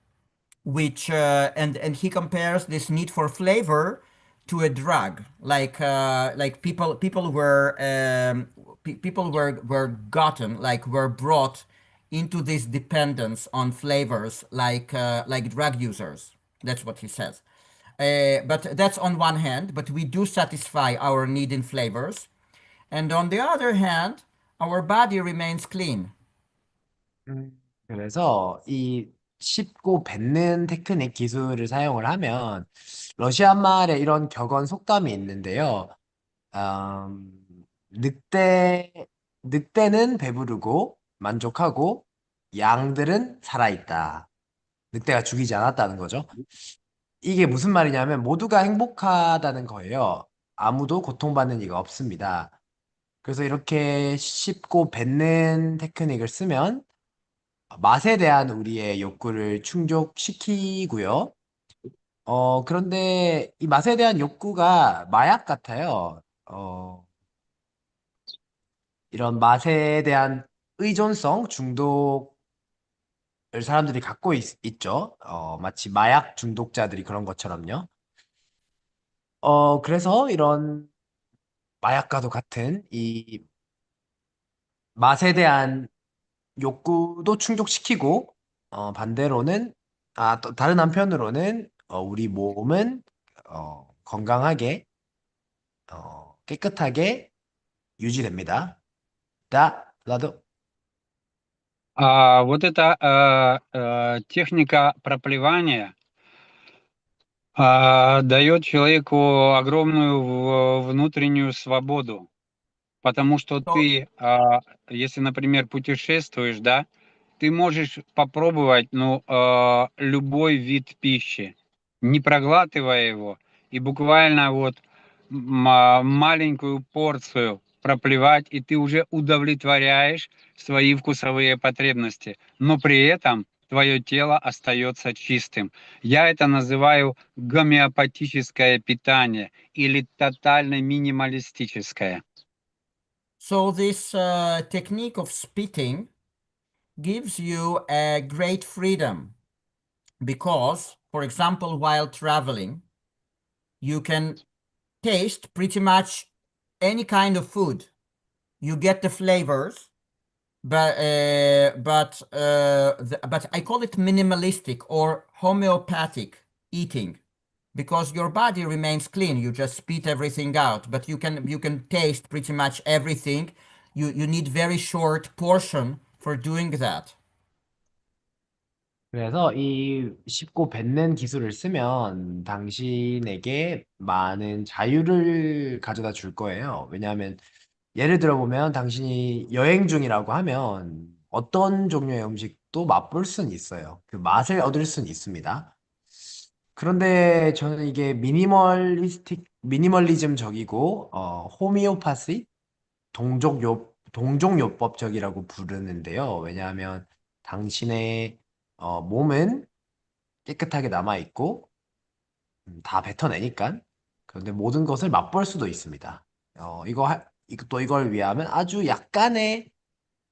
which and he compares this need for flavor to a drug, like people were gotten, like were brought into this dependence on flavors, like drug users. That's what he says. But that's on one hand, but we do satisfy our need in flavors, and on the other hand, our body remains clean. 그래서 이 씹고 뱉는 테크닉 기술을 사용을 하면 러시안 말에 이런 격언 속담이 있는데요. 늑대, 늑대는 배부르고 만족하고 양들은 살아있다. 늑대가 죽이지 않았다는 거죠. 이게 무슨 말이냐면 모두가 행복하다는 거예요. 아무도 고통받는 이가 없습니다. 그래서 이렇게 씹고 뱉는 테크닉을 쓰면 맛에 대한 우리의 욕구를 충족시키고요. 그런데 이 맛에 대한 욕구가 마약 같아요. 이런 맛에 대한 의존성, 중독을 사람들이 갖고 있죠. 마치 마약 중독자들이 그런 것처럼요. 그래서 이런 마약과도 같은 이 맛에 대한 욕구도 충족시키고, 반대로는, 또 다른 한편으로는, 우리 몸은, 건강하게, 깨끗하게 유지됩니다. 나도, Вот эта техника проплевания дает человеку огромную внутреннюю свободу, потому что So ты, если, например, путешествуешь, да, ты можешь попробовать, ну, любой вид пищи, не проглатывая его, и буквально вот маленькую порцию проплевать, и ты уже удовлетворяешь свои вкусовые потребности, но при этом твое тело остается чистым. Я это называю гомеопатическое питание или тотально минималистическое. so this technique of spitting gives you a great freedom because, for example, while traveling, you can taste pretty much any kind of food. You get the flavors, but I call it minimalistic or homeopathic eating because your body remains clean. You just spit everything out, but you can taste pretty much everything. You need very short portion for doing that. 그래서 이 씹고 뱉는 기술을 쓰면 당신에게 많은 자유를 가져다 줄 거예요. 왜냐하면 예를 들어 보면 당신이 여행 중이라고 하면 어떤 종류의 음식도 맛볼 수는 있어요. 그 맛을 얻을 수는 있습니다. 그런데 저는 이게 미니멀리즘적이고, 호미오파시, 동종요법적이라고 부르는데요. 왜냐하면 당신의 몸은 깨끗하게 남아있고, 다 뱉어내니까. 그런데 모든 것을 맛볼 수도 있습니다. 또 이걸 위하면 아주 약간의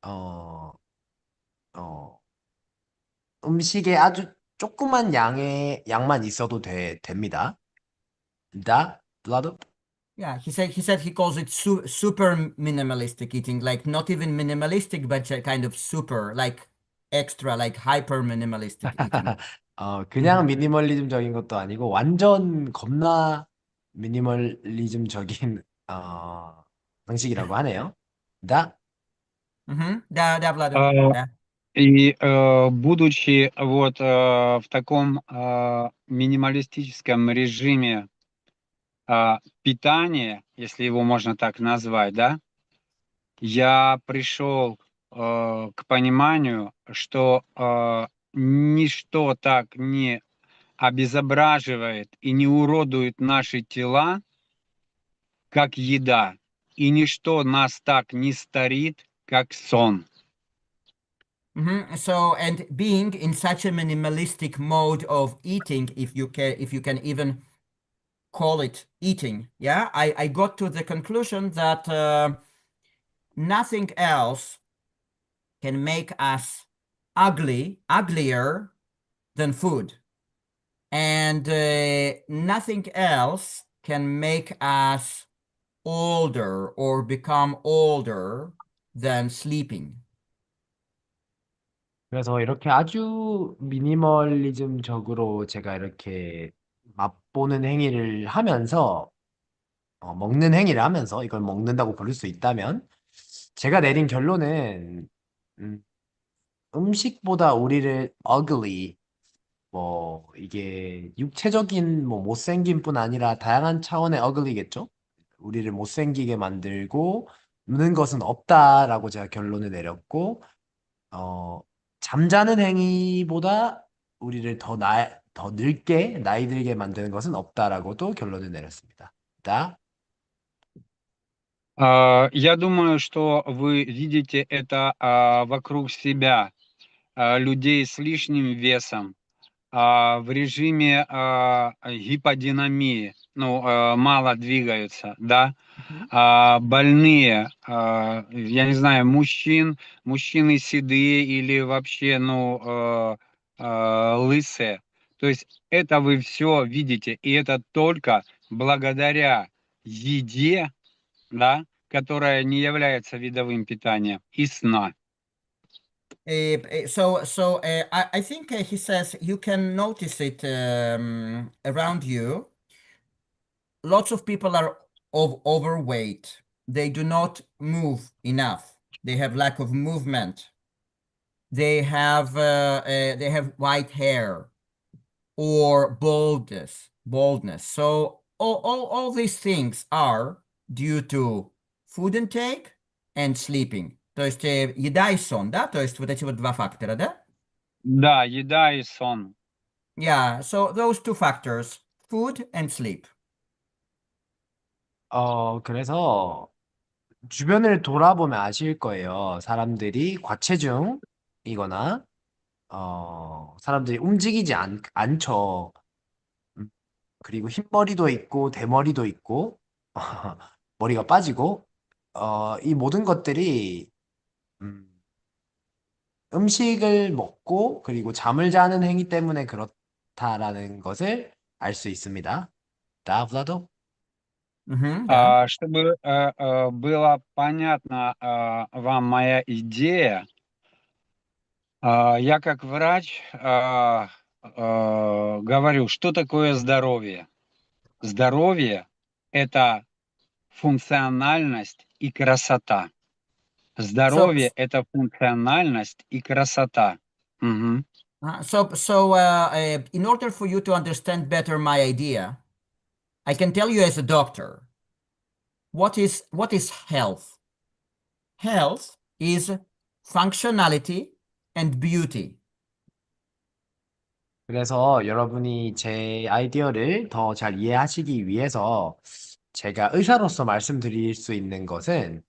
어, 어, 음식에 아주 조그만 양만 있어도 됩니다. 다, 블라드? Yeah, he said he calls it super minimalistic eating, like not even minimalistic, but kind of super, like extra, like hyper minimalistic eating. 그냥 미니멀리즘적인 것도 아니고 완전 겁나 미니멀리즘적인 방식이라고 하네요. 다, Да, да, Влада, А, да. И будучи вот в таком минималистическом режиме питания, если его можно так назвать, да, я пришел к пониманию, что ничто так не обезображивает и не уродует наши тела, как еда, и ничто нас так не старит, как сон. So, and being in such a minimalistic mode of eating, if you can even call it eating, yeah, I got to the conclusion that nothing else can make us uglier than food. And nothing else can make us older or become older than sleeping. 그래서 이렇게 아주 미니멀리즘적으로 제가 이렇게 맛보는 행위를 하면서 먹는 행위를 하면서 이걸 먹는다고 부를 수 있다면 제가 내린 결론은 음, 음식보다 우리를 ugly 뭐 이게 육체적인 뭐 못생김뿐 아니라 다양한 차원의 ugly겠죠? 우리를 못생기게 만들고 는 것은 없다라고 제가 결론을 내렸고 어, 잠자는 행위보다 우리를 더 늙게 나이 들게 만드는 것은 없다라고도 결론을 내렸습니다. 다 Я думаю, что вы видите это вокруг себя, людей с лишним весом, в режиме гиподинамии, ну, мало двигаются, да, Mhm. больные, я не знаю, мужчины седые или вообще, ну, лысые. То есть это вы все видите, и это только благодаря еде, да, которая не является видовым питанием, и сна. I think he says you can notice it around you. Lots of people are overweight. They do not move enough. They have lack of movement. They have white hair or baldness. So all these things are due to food intake and sleeping. То есть еда и сон, да? То есть вот эти вот два фактора, да? Да, еда и сон. Yeah, so those two factors, food and sleep. 그래서 주변을 돌아보면 아실 거예요. 사람들이 과체중이거나 사람들이 움직이지 않죠. 음, 그리고 흰머리도 있고 대머리도 있고 머리가 빠지고 이 모든 것들이 음, 음식을 먹고 그리고 잠을 자는 행위 때문에 그렇다라는 것을 알 수 있습니다. 다, 블라도? Да. Чтобы было понятно вам моя идея, я как врач говорю, что такое здоровье. Здоровье– это функциональность и красота. So, Здоровье– это функциональность и красота. Мгм. in order for you to understand better my idea, I can tell you as a doctor, what is health? Health is functionality and beauty. 그래서 여러분이 제 아이디어를 더 잘 이해하시기 위해서 제가 의사로서 말씀드릴 수 있는 것은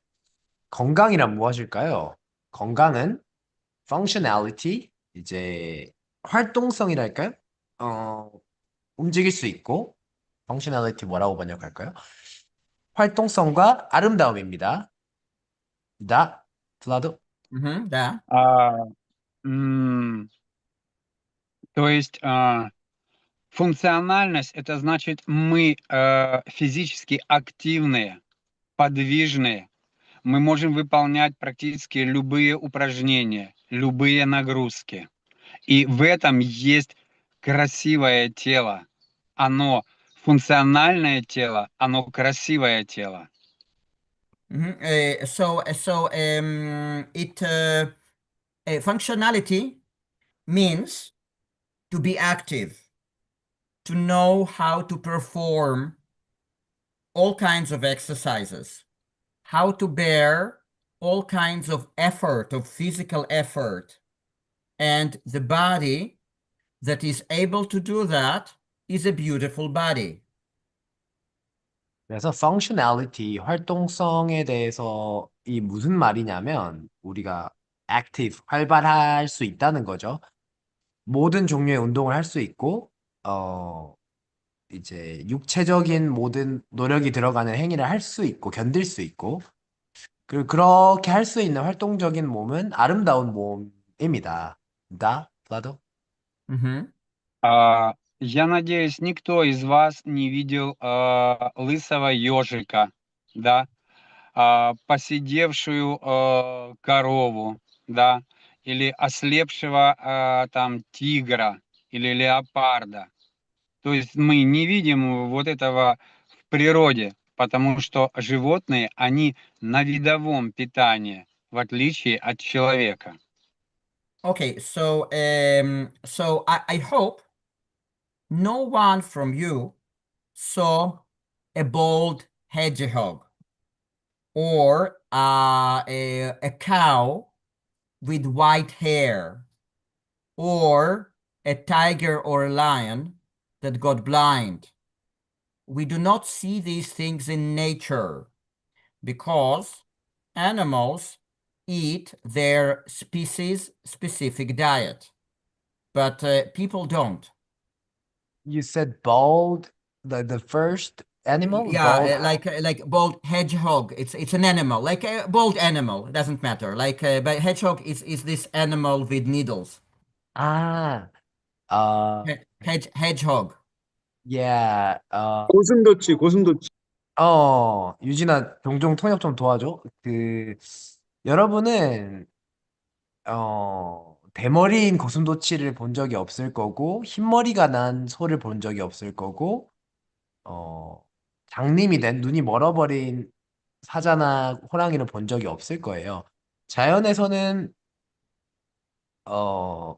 건강이란 무엇일까요? 건강은 functionality, 이제 활동성이랄까요? 어, 움직일 수 있고 functionality 뭐라고 번역할까요? 활동성과 아름다움입니다. 다, 플라도? Да. А, м, То есть функциональность — это значит, мы физически активные, подвижные, мы можем выполнять практически любые упражнения, любые нагрузки. И в этом есть красивое тело. Оно функциональное тело, оно красивое тело. Functionality means to be active, to know how to perform all kinds of exercises, how to bear all kinds of effort, of physical effort. And the body that is able to do that is a beautiful body. 그래서 functionality, 활동성에 대해서 이 무슨 말이냐면 우리가 active, 활발할 수 있다는 거죠. 모든 종류의 운동을 할 수 있고, 이제 육체적인 모든 노력이 들어가는 행위를 할 수 있고, 견딜 수 있고, 그리고 그렇게 할 수 있는 활동적인 몸은 아름다운 몸입니다. Да, Владо? Mhm. Я надеюсь, никто из вас не видел лысого ежика, да, посидевшую корову, да, или ослепшего там тигра или леопарда. То есть мы не видим вот этого в природе, потому что животные, они на видовом питании, в отличие от человека. Okay, so I hope no one from you saw a bald hedgehog or a cow with white hair or a tiger or a lion that got blind. We do not see these things in nature because animals eat their species specific diet, but people don't. You said bald, the first animal, bald. Yeah, like bald hedgehog. It's an animal, like a bald animal. It doesn't matter. But hedgehog is this animal with needles. 아, 어, Hedgehog. yeah, 고슴도치, 고슴도치. 유진아, 종종 통역 좀 도와줘. 여러분은, 대머리인 고슴도치를 본 적이 없을 거고, 흰머리가 난 소를 본 적이 없을 거고, 어, 장님이 된 눈이 멀어버린 사자나 호랑이를 본 적이 없을 거예요. 자연에서는, 어,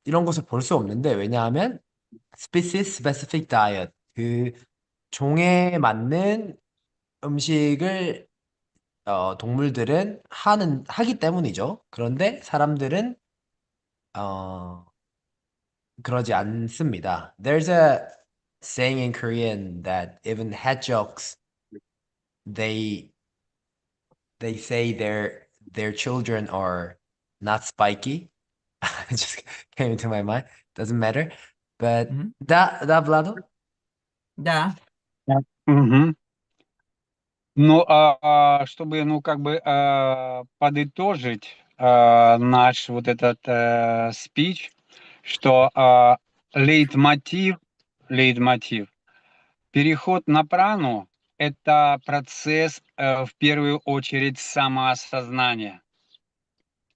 이런 것을 볼 수 없는데, 왜냐하면, species specific diet, 그 종에 맞는 음식을 동물들은 하기 때문이죠. 그런데 사람들은 어, 그러지 않습니다. There's a saying in Korean that even hedgehogs they they say their children are not spiky. It just came into my mind. Doesn't matter. But Mhm. да, Владо? Да. Мгм. Ну, чтобы, ну, как бы подытожить наш вот этот спич, что лейтмотив, переход на прану — это процесс в первую очередь самоосознания.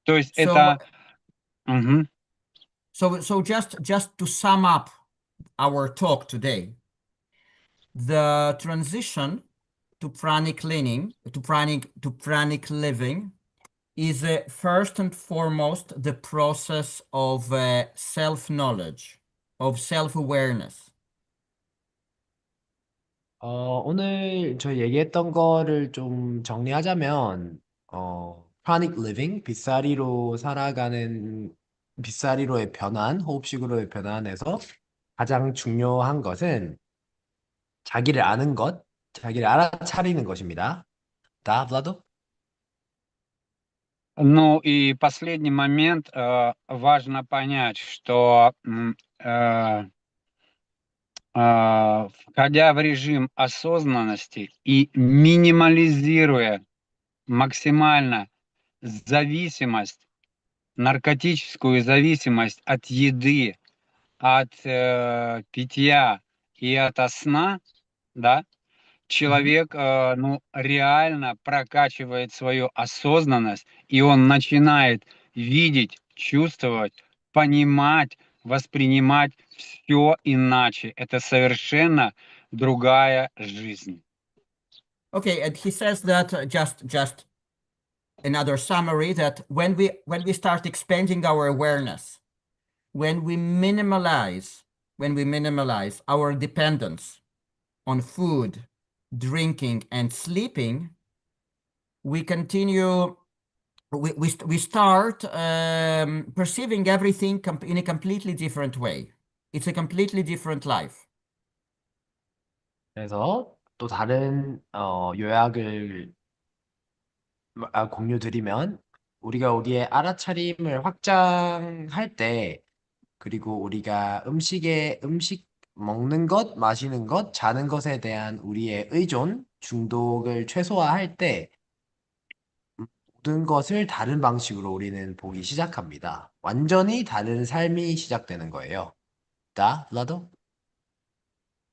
То есть So это... Мгм. so just to sum up our talk today, the transition to pranic living, to pranic living is first and foremost the process of self-knowledge, of self-awareness. 오늘 저희 얘기했던 거를 좀 정리하자면, chronic living, 빗사리로의 변환, 호흡식으로의 변환에서 가장 중요한 것은 자기를 아는 것, 자기를 알아차리는 것입니다. 다, Vlado? Ну и последний момент, важно понять, что входя в режим осознанности и минимализируя максимально зависимость, наркотическую зависимость от еды, от питья и от сна, да, человек, ну, реально прокачивает свою осознанность, и он начинает видеть, чувствовать, понимать, воспринимать все иначе. Это совершенно другая жизнь. Okay, and he says that just another summary that when we start expanding our awareness, when we minimalize our dependence on food, drinking, and sleeping, we continue. We start perceiving everything in a completely different way. It's a completely different life. 그래서 또 다른 요약을 공유드리면 우리가 우리의 알아차림을 확장할 때 그리고 우리가 음식 먹는 것, 마시는 것, 자는 것에 대한 우리의 의존, 중독을 최소화할 때 모든 것을 다른 방식으로 우리는 보기 시작합니다. 완전히 다른 삶이 시작되는 거예요. Да, Владо?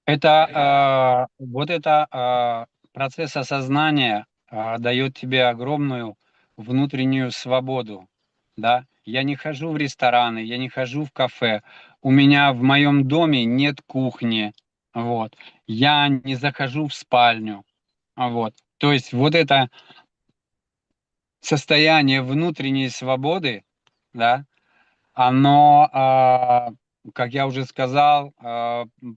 Это вот это процесс осознания дает тебе огромную внутреннюю свободу, да. Я не хожу в рестораны, я не хожу в кафе, у меня в моем доме нет кухни, вот. Я не захожу в спальню, вот. То есть вот это состояние внутренней свободы, да, оно, как я уже сказал,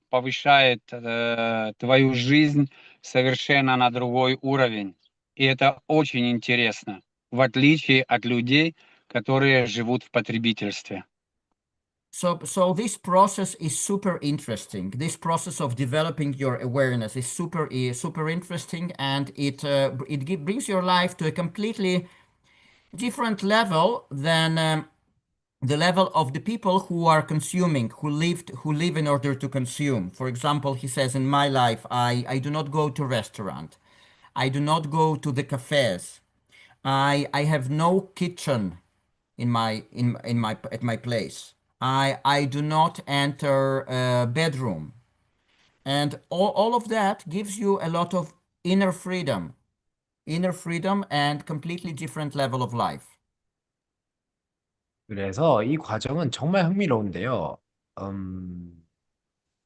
повышает твою жизнь совершенно на другой уровень. И это очень интересно, в отличие от людей, которые живут в потребительстве. So this process is super interesting. This process of developing your awareness is super interesting, and it brings your life to a completely different level than the level of the people who are consuming, who live in order to consume. For example, he says, in my life, I do not go to restaurant. I do not go to the cafes. I have no kitchen in my at my place. I do not enter a bedroom. And all of that gives you a lot of inner freedom and completely different level of life. 그래서 이 과정은 정말 흥미로운데요.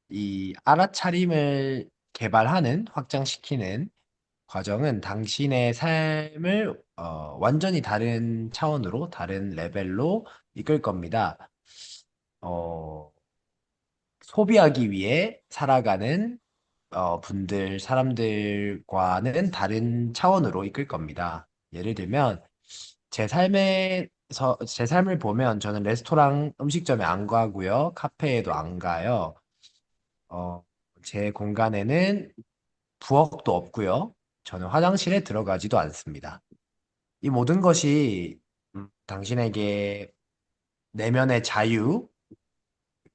이 알아차림을 개발하는, 확장시키는 과정은 당신의 삶을 완전히 다른 차원으로, 다른 레벨로 이끌 겁니다. 소비하기 위해 살아가는 사람들과는 다른 차원으로 이끌 겁니다. 예를 들면 제 삶을 보면 저는 레스토랑 음식점에 안 가고요. 카페에도 안 가요. 제 공간에는 부엌도 없고요. 저는 화장실에 들어가지도 않습니다. 이 모든 것이 당신에게 내면의 자유,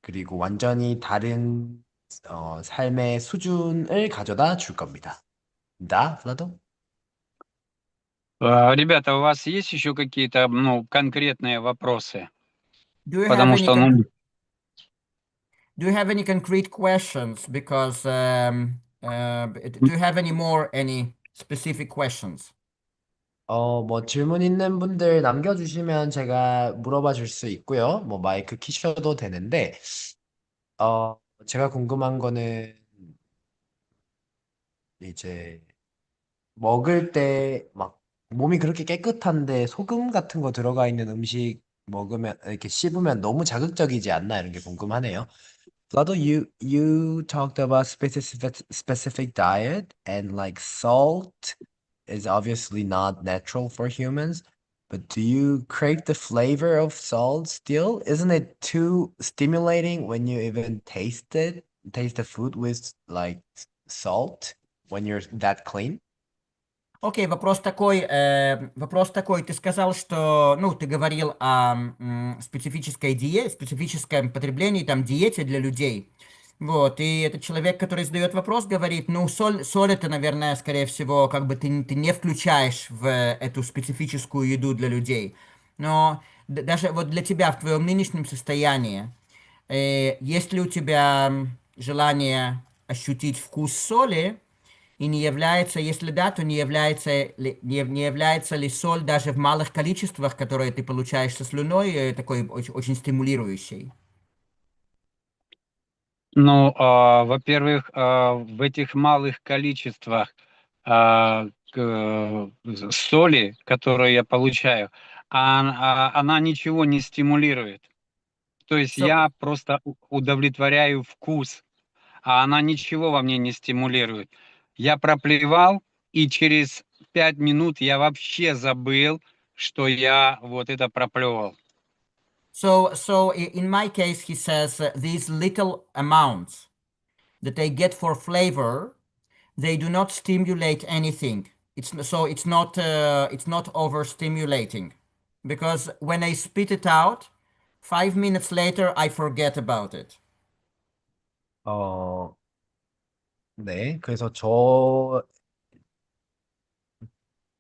그리고 완전히 다른 삶의 수준을 가져다 줄 겁니다. Да, Владо? Ребята, у вас есть еще какие-то, ну, конкретные вопросы? Do you have Потому any что, ну, Do you have any concrete questions? Because do you have any specific questions? 뭐 질문 있는 분들 남겨주시면 제가 물어봐 줄 수 있고요. 뭐 마이크 키셔도 되는데, 제가 궁금한 거는 이제 먹을 때 막 몸이 그렇게 깨끗한데 소금 같은 거 들어가 있는 음식 먹으면 이렇게 씹으면 너무 자극적이지 않나 이런 게 궁금하네요. Vlado, you talked about specific diet and like salt is obviously not natural for humans, but do you crave the flavor of salt still? Isn't it too stimulating when you even taste the food with like salt when you're that clean? Окей, вопрос такой, ты сказал, что, ну, ты говорил о специфическом потреблении, там, диете для людей. Вот, и этот человек, который задает вопрос, говорит, ну, соль это, наверное, скорее всего, как бы ты не включаешь в эту специфическую еду для людей. Но даже вот для тебя в твоем нынешнем состоянии, есть ли у тебя желание ощутить вкус соли, и не является, если да, то не является ли соль даже в малых количествах, которые ты получаешь со слюной, такой очень стимулирующей? Ну, во-первых, в этих малых количествах соли, которые я получаю, она ничего не стимулирует. То есть So, я просто удовлетворяю вкус, а она ничего во мне не стимулирует. Я проплевал, и через 5 минут я вообще забыл, что я вот это проплевал. in my case, he says these little amounts that they get for flavor, they do not stimulate anything. It's not overstimulating, because when I spit it out, 5 minutes later I forget about it. 어, 네. 그래서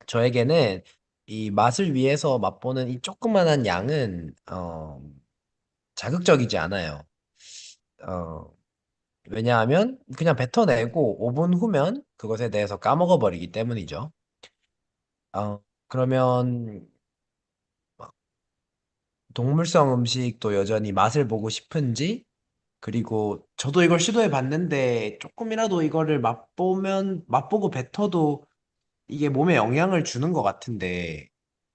저에게는 이 맛을 위해서 맛보는 이 조그만한 양은 자극적이지 않아요. 어, 왜냐하면 그냥 뱉어내고 5분 후면 그것에 대해서 까먹어 버리기 때문이죠. 그러면 동물성 음식도 여전히 맛을 보고 싶은지, 그리고 저도 이걸 시도해 봤는데 조금이라도 이거를 맛보고 뱉어도 이게 몸에 영향을 주는 것 같은데,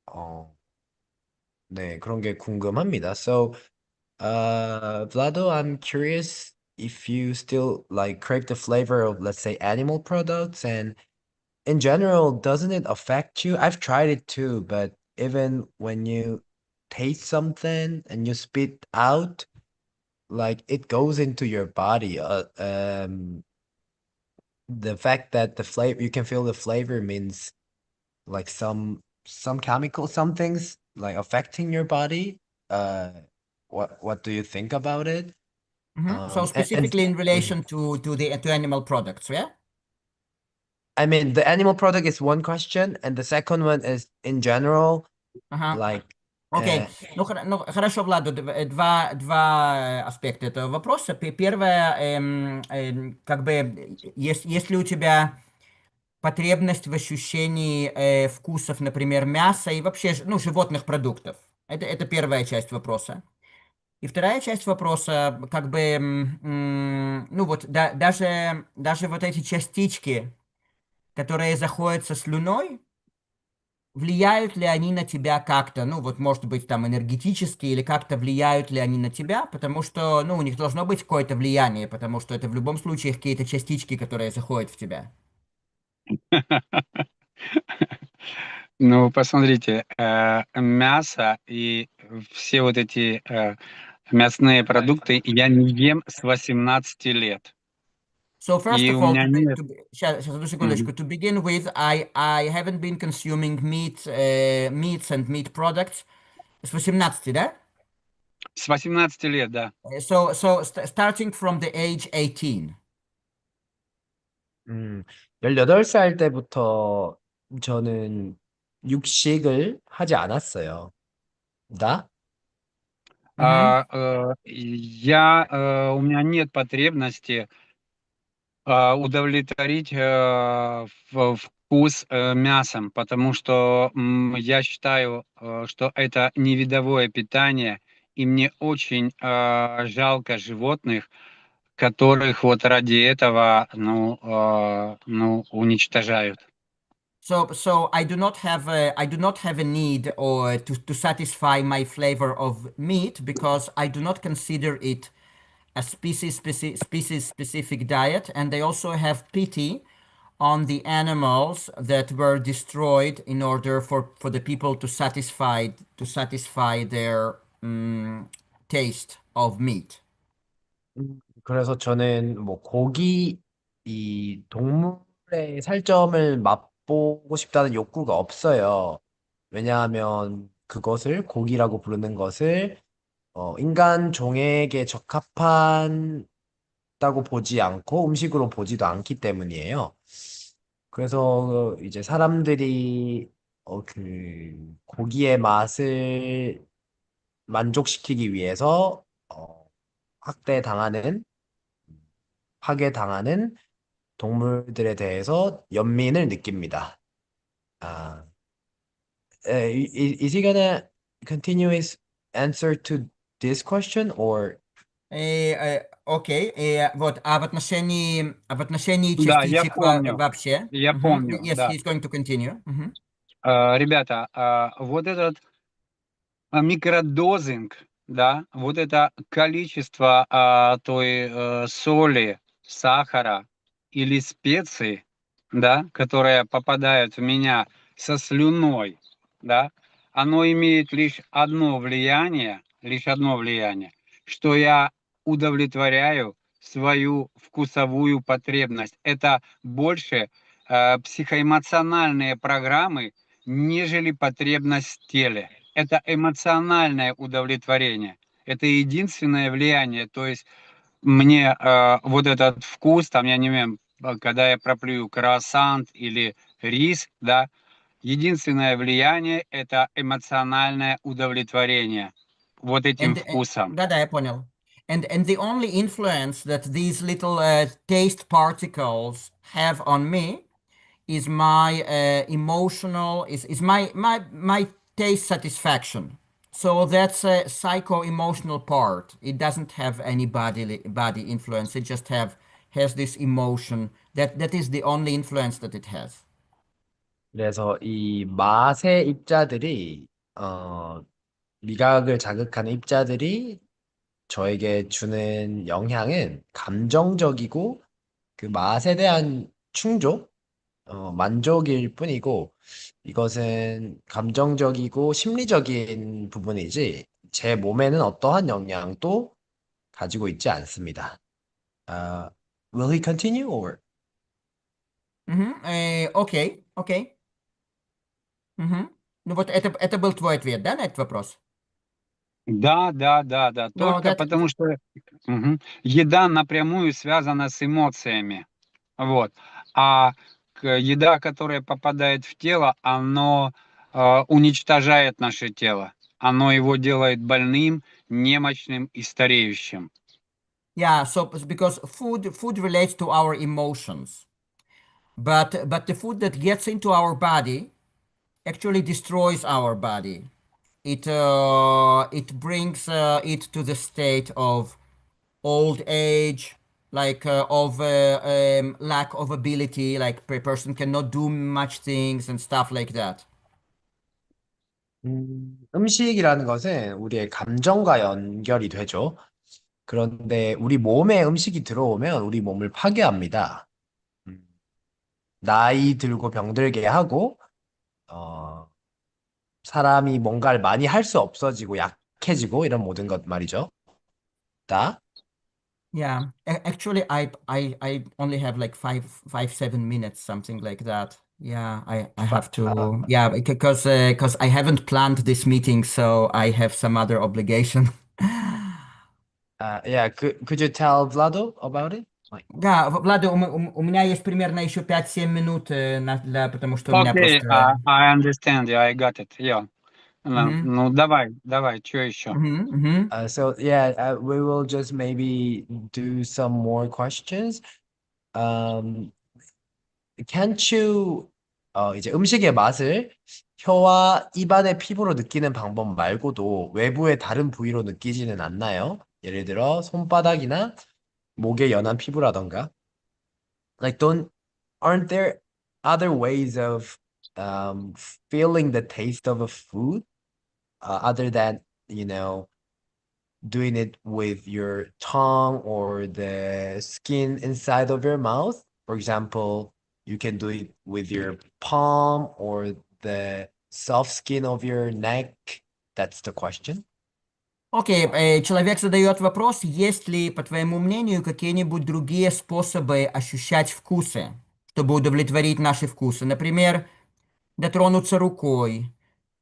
어, 네, 그런 게 궁금합니다. So, Vlado, I'm curious if you still like crave the flavor of, let's say, animal products, and in general, doesn't it affect you? I've tried it too, but even when you taste something and you spit out, like it goes into your body. The fact that the flavor you can feel the flavor means like some chemical, some things like affecting your body. Uh, what do you think about it? So And specifically in mhm. relation to animal products, yeah? I mean, the animal product is one question, and the second one is in general, Ага. like, Окей. Ну, ну, хорошо, Владу, два аспекта этого вопроса. Первое, как бы, есть ли у тебя потребность в ощущении вкусов, например, мяса и вообще, ну, животных продуктов? Это первая часть вопроса. И вторая часть вопроса, как бы, ну вот, даже вот эти частички, которые заходят со слюной, влияют ли они на тебя как-то, ну вот, может быть, там энергетически или как-то влияют ли они на тебя, потому что, ну, у них должно быть какое-то влияние, потому что это в любом случае какие-то частички, которые заходят в тебя. Ну, посмотрите, мясо и все вот эти мясные продукты я не ем с 18 лет. So first И of у all, меня нет... сейчас, одну Мгм. секундочку. To begin with, I haven't been consuming meats and meat products с 18, да? С 18 лет, да. Starting from the age 18. 18살 때부터 저는 육식을 하지 않았어요. 나? Мгм. У меня нет потребности удовлетворить вкус мясом, потому что я считаю, что это не видовое питание, и мне очень жалко животных, которых вот ради этого, ну, уничтожают. So I do not have a need or to satisfy my flavor of meat because I do not consider it a species specific diet, and they also have pity on the animals that were destroyed in order for the people to satisfy their taste of meat. 그래서 저는 뭐 이 동물의 살점을 맛보고 싶다는 욕구가 없어요. 왜냐하면 그것을 고기라고 부르는 것을 인간 종에게 적합한 먹다고 보지 않고 음식으로 보지도 않기 때문이에요. 그래서 이제 사람들이 고기의 맛을 만족시키기 위해서 학대당하는, 파괴당하는 동물들에 대해서 연민을 느낍니다. 아, is he gonna continue his answer to this question or Окей, вот, в отношении Да, я частичек помню, вообще? я Мгм. помню, Yes, да. he's going to continue. Мгм. Ребята, вот этот микродозинг, да, вот это количество той соли, сахара или специй, да, которые попадают в меня со слюной, да, оно имеет лишь одно влияние, что я удовлетворяю свою вкусовую потребность. Это больше психоэмоциональные программы, нежели потребность в теле. Это эмоциональное удовлетворение. Это единственное влияние. То есть мне вот этот вкус, там, я не знаю, когда я проплюю круассант или рис, да, единственное влияние – это эмоциональное удовлетворение вот этим And, вкусом. да, я понял. And the only influence that these little taste particles have on me is my emotional is my taste satisfaction. So that's a psycho-emotional part. It doesn't have any body influence. It just has this emotion that is the only influence that it has. 그래서 이 맛의 입자들이 미각을 자극하는 입자들이 저에게 주는 영향은 감정적이고 그 맛에 대한 충족, 만족일 뿐이고 이것은 감정적이고 심리적인 부분이지 제 몸에는 어떠한 영향도 가지고 있지 않습니다. Will he continue or? Окей, окей. Мгм. Ну вот это был твой ответ, да, на этот вопрос? Да, да, да, да. No, Только потому что еда напрямую связана с эмоциями. Вот. А еда, которая попадает в тело, оно уничтожает наше тело. Оно его делает больным, немощным и стареющим. yeah, so because food relates to our emotions. But the food that gets into our body actually destroys our body. It brings it to the state of old age, like of lack of ability, like a person cannot do much things and stuff like that. 음식이라는 것은 우리의 감정과 연결이 되죠. 그런데 우리 몸에 음식이 들어오면 우리 몸을 파괴합니다. 음, 나이 들고 병들게 하고, 어, 사람이 뭔가를 많이 할 수 없어지고 약해지고 이런 모든 것 말이죠. 다. Yeah, actually, I only have like 7 minutes, something like that. Yeah, I have to. Yeah, because I haven't planned this meeting, so I have some other obligation. Yeah, could you tell Vlado about it? Like, Да, Влада, у меня есть примерно еще 5-7 минут, потому что у меня Окей, просто... I understand, yeah, I got it, yeah. Мгм, Ну, давай, что еще? мгм, мгм. so yeah, we will just maybe do some more questions. Um, can't you 이제 음식의 맛을 혀와 입안의 피부로 느끼는 방법 말고도 외부의 다른 부위로 느끼지는 않나요? 예를 들어 손바닥이나 목에 연한 피부라던가. Like aren't there other ways of um, feeling the taste of a food other than, you know, doing it with your tongue or the skin inside of your mouth? For example, you can do it with your palm or the soft skin of your neck. That's the question. Окей, человек задает вопрос, есть ли, по твоему мнению, какие-нибудь другие способы ощущать вкусы, чтобы удовлетворить наши вкусы? Например, дотронуться рукой,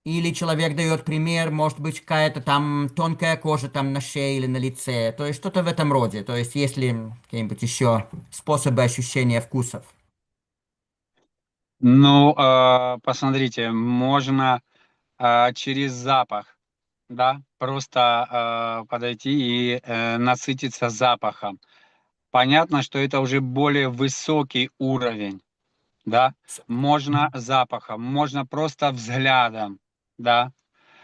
Или человек дает пример, может быть, какая-то там тонкая кожа там на шее или на лице. То есть что-то в этом роде. То есть есть ли какие-нибудь еще способы ощущения вкусов? Ну, посмотрите, можно через запах, да, просто подойти и насытиться запахом. Понятно, что это уже более высокий уровень, да. So, Можно запахом, можно просто взглядом, да.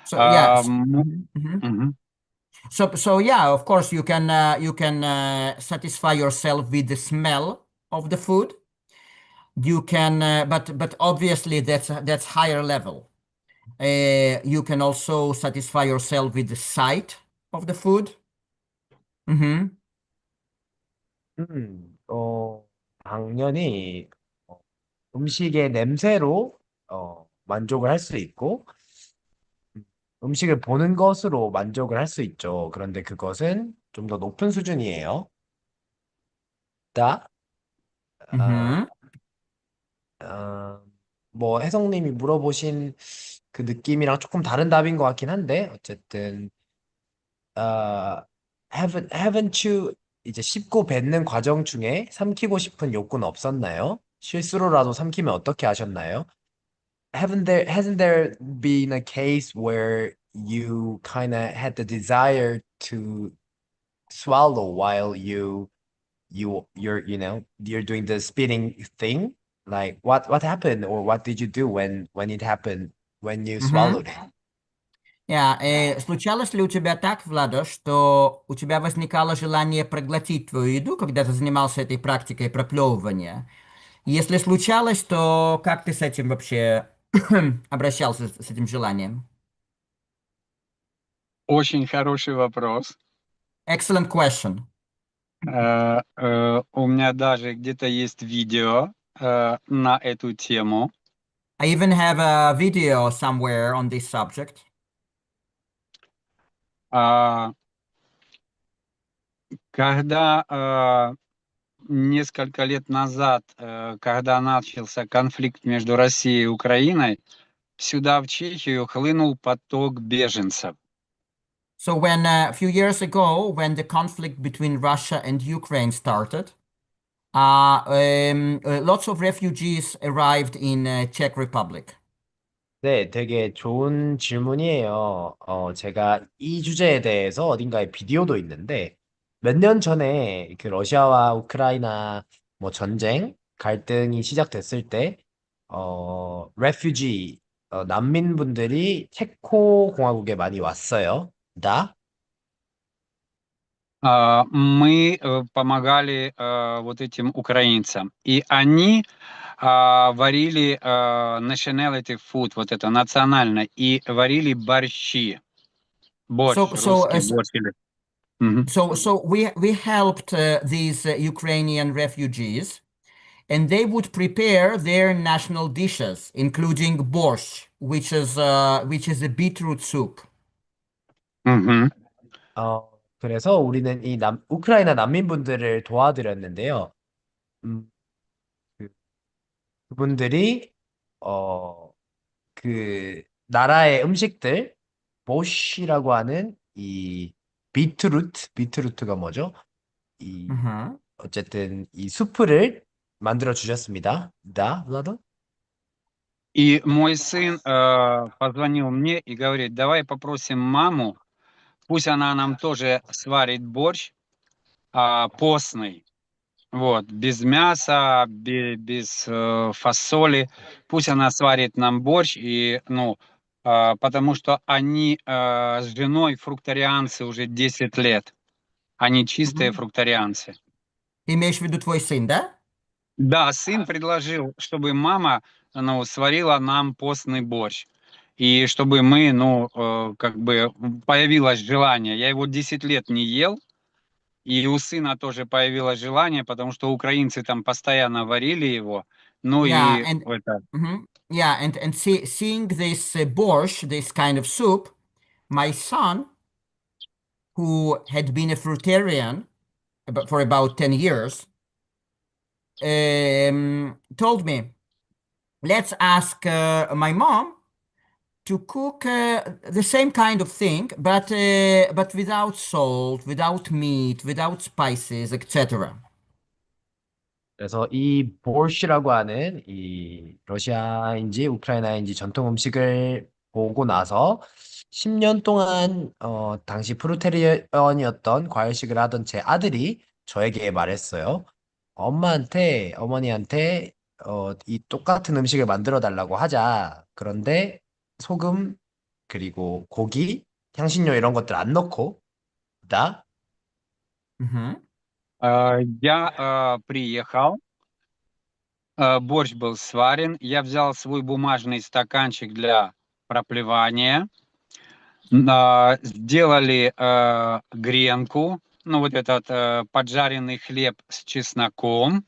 so yeah. М, Mhm, mhm. мгм. So yeah, of course you can satisfy yourself with the smell of the food. You can, but obviously that's higher level. You can also satisfy yourself with the sight of the food. Mhm. 당연히 어, 음식의 냄새로 만족을 할 수 있고 음식을 보는 것으로 만족을 할 수 있죠. 그런데 그것은 좀 더 높은 수준이에요. 다 아, Mhm. 아, 뭐 혜성님이 물어보신 그 느낌이랑 조금 다른 답인 것 같긴 한데 어쨌든 아, haven't you 이제 씹고 뱉는 과정 중에 삼키고 싶은 욕구는 없었나요? 실수로라도 삼키면 어떻게 하셨나요? Hasn't there been a case where you kind of had the desire to swallow while you're doing the spitting thing? Like what happened or what did you do when it happened when you Mhm. swallowed it? Случалось ли у тебя так, Влада, что у тебя возникало желание проглотить твою еду, когда ты занимался этой практикой проплевывания? Если случалось, то как ты с этим вообще обращался, с этим желанием? Очень хороший вопрос. Excellent question. У меня даже где-то есть видео на эту тему. I even have a video somewhere on this subject. А, Когда несколько лет назад, когда начался конфликт между Россией и Украиной, сюда, в Чехию, хлынул поток беженцев. So when a few years ago, when the conflict between Russia and Ukraine started, lots of refugees arrived in Czech Republic. 네, 되게 좋은 질문이에요. 제가 이 주제에 대해서 어딘가에 비디오도 있는데, 몇 년 전에 그 러시아와 우크라이나 뭐 전쟁, 갈등이 시작됐을 때, 레퓨지, 난민분들이 체코 공화국에 많이 왔어요. 나? Мы помогали вот этим украинцам, и они варили nationality food, вот это национально, и варили борщи, So борщ, so uh, русский борщ. Мгм. so we helped these Ukrainian refugees, and they would prepare their national dishes, including borscht, which is a beetroot soup. Мгм. 그래서 우리는 우크라이나 난민분들을 도와드렸는데요. 음, 그- 그분들이, 어, 그 나라의 음식들 보쉬라고 하는 이 비트루트가 뭐죠? 이 Mhm. 어쨌든 이 수프를 만들어 주셨습니다. 다, Vlado? И мой сын позвонил мне и говорит, давай попросим маму, пусть она нам тоже сварит борщ постный. Вот, без мяса, без фасоли. Пусть она сварит нам борщ, и, ну, потому что они с женой фрукторианцы уже 10 лет. Они чистые Mhm. фрукторианцы. Ты имеешь в виду твой сын, да? Да, сын предложил, чтобы мама, ну, сварила нам постный борщ. И чтобы мы, ну, как бы появилось желание. Я его 10 лет не ел, и у сына тоже появилось желание, потому что украинцы там постоянно варили его. Ну Yeah, и and это. mhm. Yeah, and seeing this borscht, this kind of soup, my son, who had been a fruitarian for about 10 years, told me, let's ask my mom to cook the same kind of thing, but without salt, without meat, without spices, etc. 그래서 이 보르시라고 하는 이 러시아인지 우크라이나인지 전통 음식을 보고 나서 10년 동안 당시 프루테리언이었던 과일식을 하던 제 아들이 저에게 말했어요. 어머니한테 이 똑같은 음식을 만들어 달라고 하자. 그런데 소금 그리고 고기, 향신료 이런 것들 안 넣고 나 Мгм. Я приехал, борщ был сварен, я взял свой бумажный стаканчик для проплевания, сделали гренку, ну вот этот поджаренный хлеб с чесноком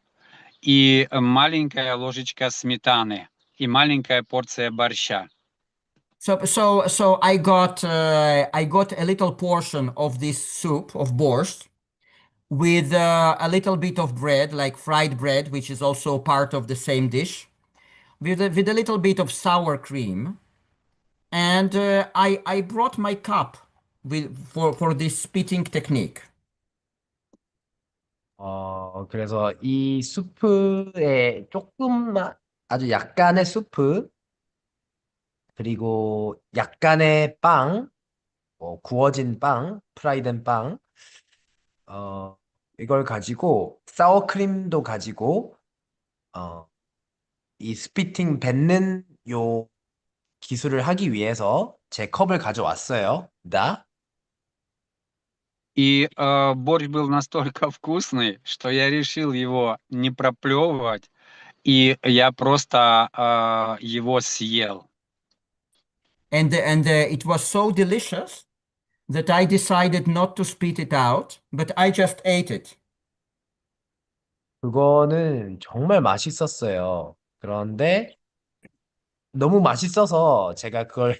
и маленькая ложечка сметаны и маленькая порция борща. So I got a little portion of this soup of borscht with a little bit of bread, like fried bread, which is also part of the same dish, with a little bit of sour cream. And I brought my cup for this spitting technique. 그래서 이 수프에 조금만, 아주 약간의 수프, 그리고 약간의 빵, 구워진 빵, 프라이된 빵, 이걸 가지고, 사워크림도 가지고, 어, 이 스피팅 뱉는 요 기술을 하기 위해서 제 컵을 가져왔어요. И борщ был настолько вкусный, что я решил его не проплевывать, и я просто его съел. And it was so delicious that I decided not to spit it out, but I just ate it. 그거는 정말 맛있었어요. 그런데 너무 맛있어서 제가 그걸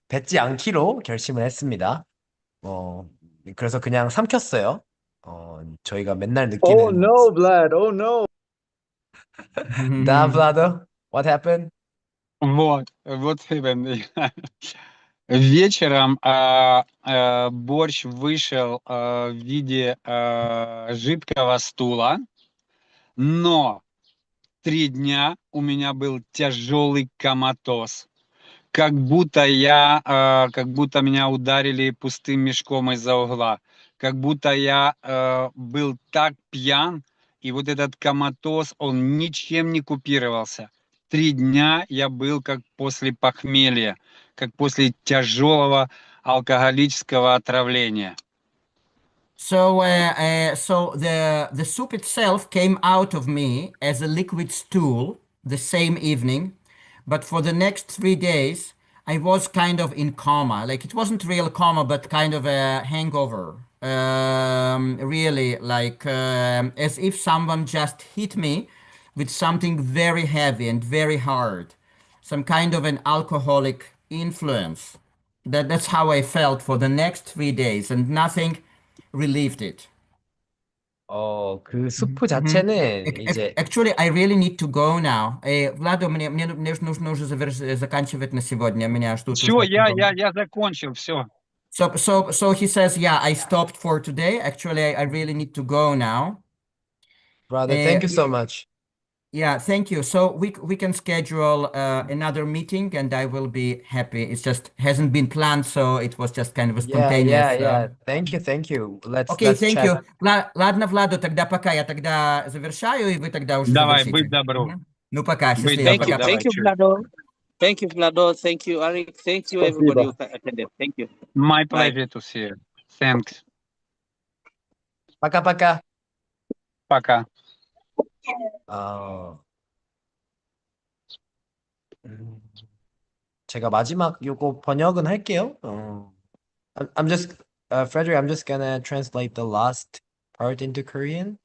뱉지 않기로 결심을 했습니다. 그래서 그냥 삼켰어요. 저희가 맨날 Oh 느끼는 no, Vlad. Oh no. 나 Vlado, what happened? Вот именно. Вечером борщ вышел в виде жидкого стула, но 3 дня у меня был тяжелый коматоз. Как будто меня ударили пустым мешком из-за угла. Как будто я был так пьян, и вот этот коматоз, он ничем не купировался. 3 дня я был как после похмелья, как после тяжелого алкоголического отравления. So the soup itself came out of me as a liquid stool the same evening, but for the next 3 days I was kind of in coma. Like it wasn't real coma, but kind of a hangover. Really, like as if someone just hit me with something very heavy and very hard, some kind of an alcoholic influence. That's how I felt for the next 3 days, and nothing relieved it. 그 Мгм, 수프 мгм. 자체는 이제 Actually, I really need to go now. Владо, мне нужно уже заканчивать на сегодня. Меня ждут Все, уже дом. я закончил, все. So he says, yeah, I stopped for today. Actually, I really need to go now. brother, Uh, thank you so much. yeah, thank you. So we can schedule another meeting, and I will be happy. It's just hasn't been planned, so it was just kind of a spontaneous. Yeah. Thank you. Окей, Let's thank chat. you. Ладно, Владу, тогда пока. Я тогда завершаю, и вы тогда уже Давай, завершите. будь добру. Мгм. Ну, пока, Будь счастливо, добру, Thank you, пока. давай, thank you, чё. Vlado. Thank you, Vlado. Thank you, Arik. Thank you, everybody who Спасибо. attended. Thank you. My Bye. pleasure to see you. Thanks. 빠까빠까. Пока. 어, 음, 제가 마지막 요거 번역은 할게요. I'm just, Frederick, I'm just gonna translate the last part into Korean.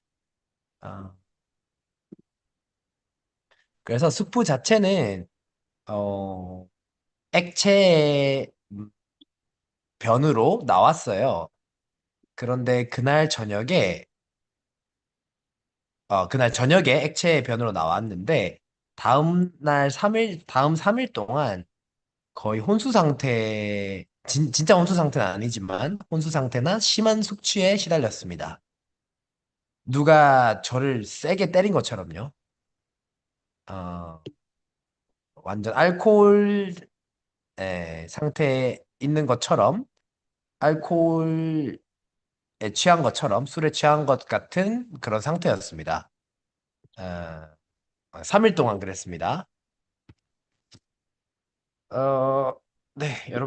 그래서 수프 자체는, 액체 변으로 나왔어요. 그런데 그날 저녁에 액체 변으로 나왔는데, 다음 3일 동안 거의 혼수 상태, 진짜 혼수 상태는 아니지만 혼수 상태나 심한 숙취에 시달렸습니다. 누가 저를 세게 때린 것처럼요. 어, 완전 알코올 상태에 있는 것처럼 알코올에 취한 것처럼 술에 취한 것 같은 그런 상태였습니다. 3일 동안 그랬습니다. 네, 여러분.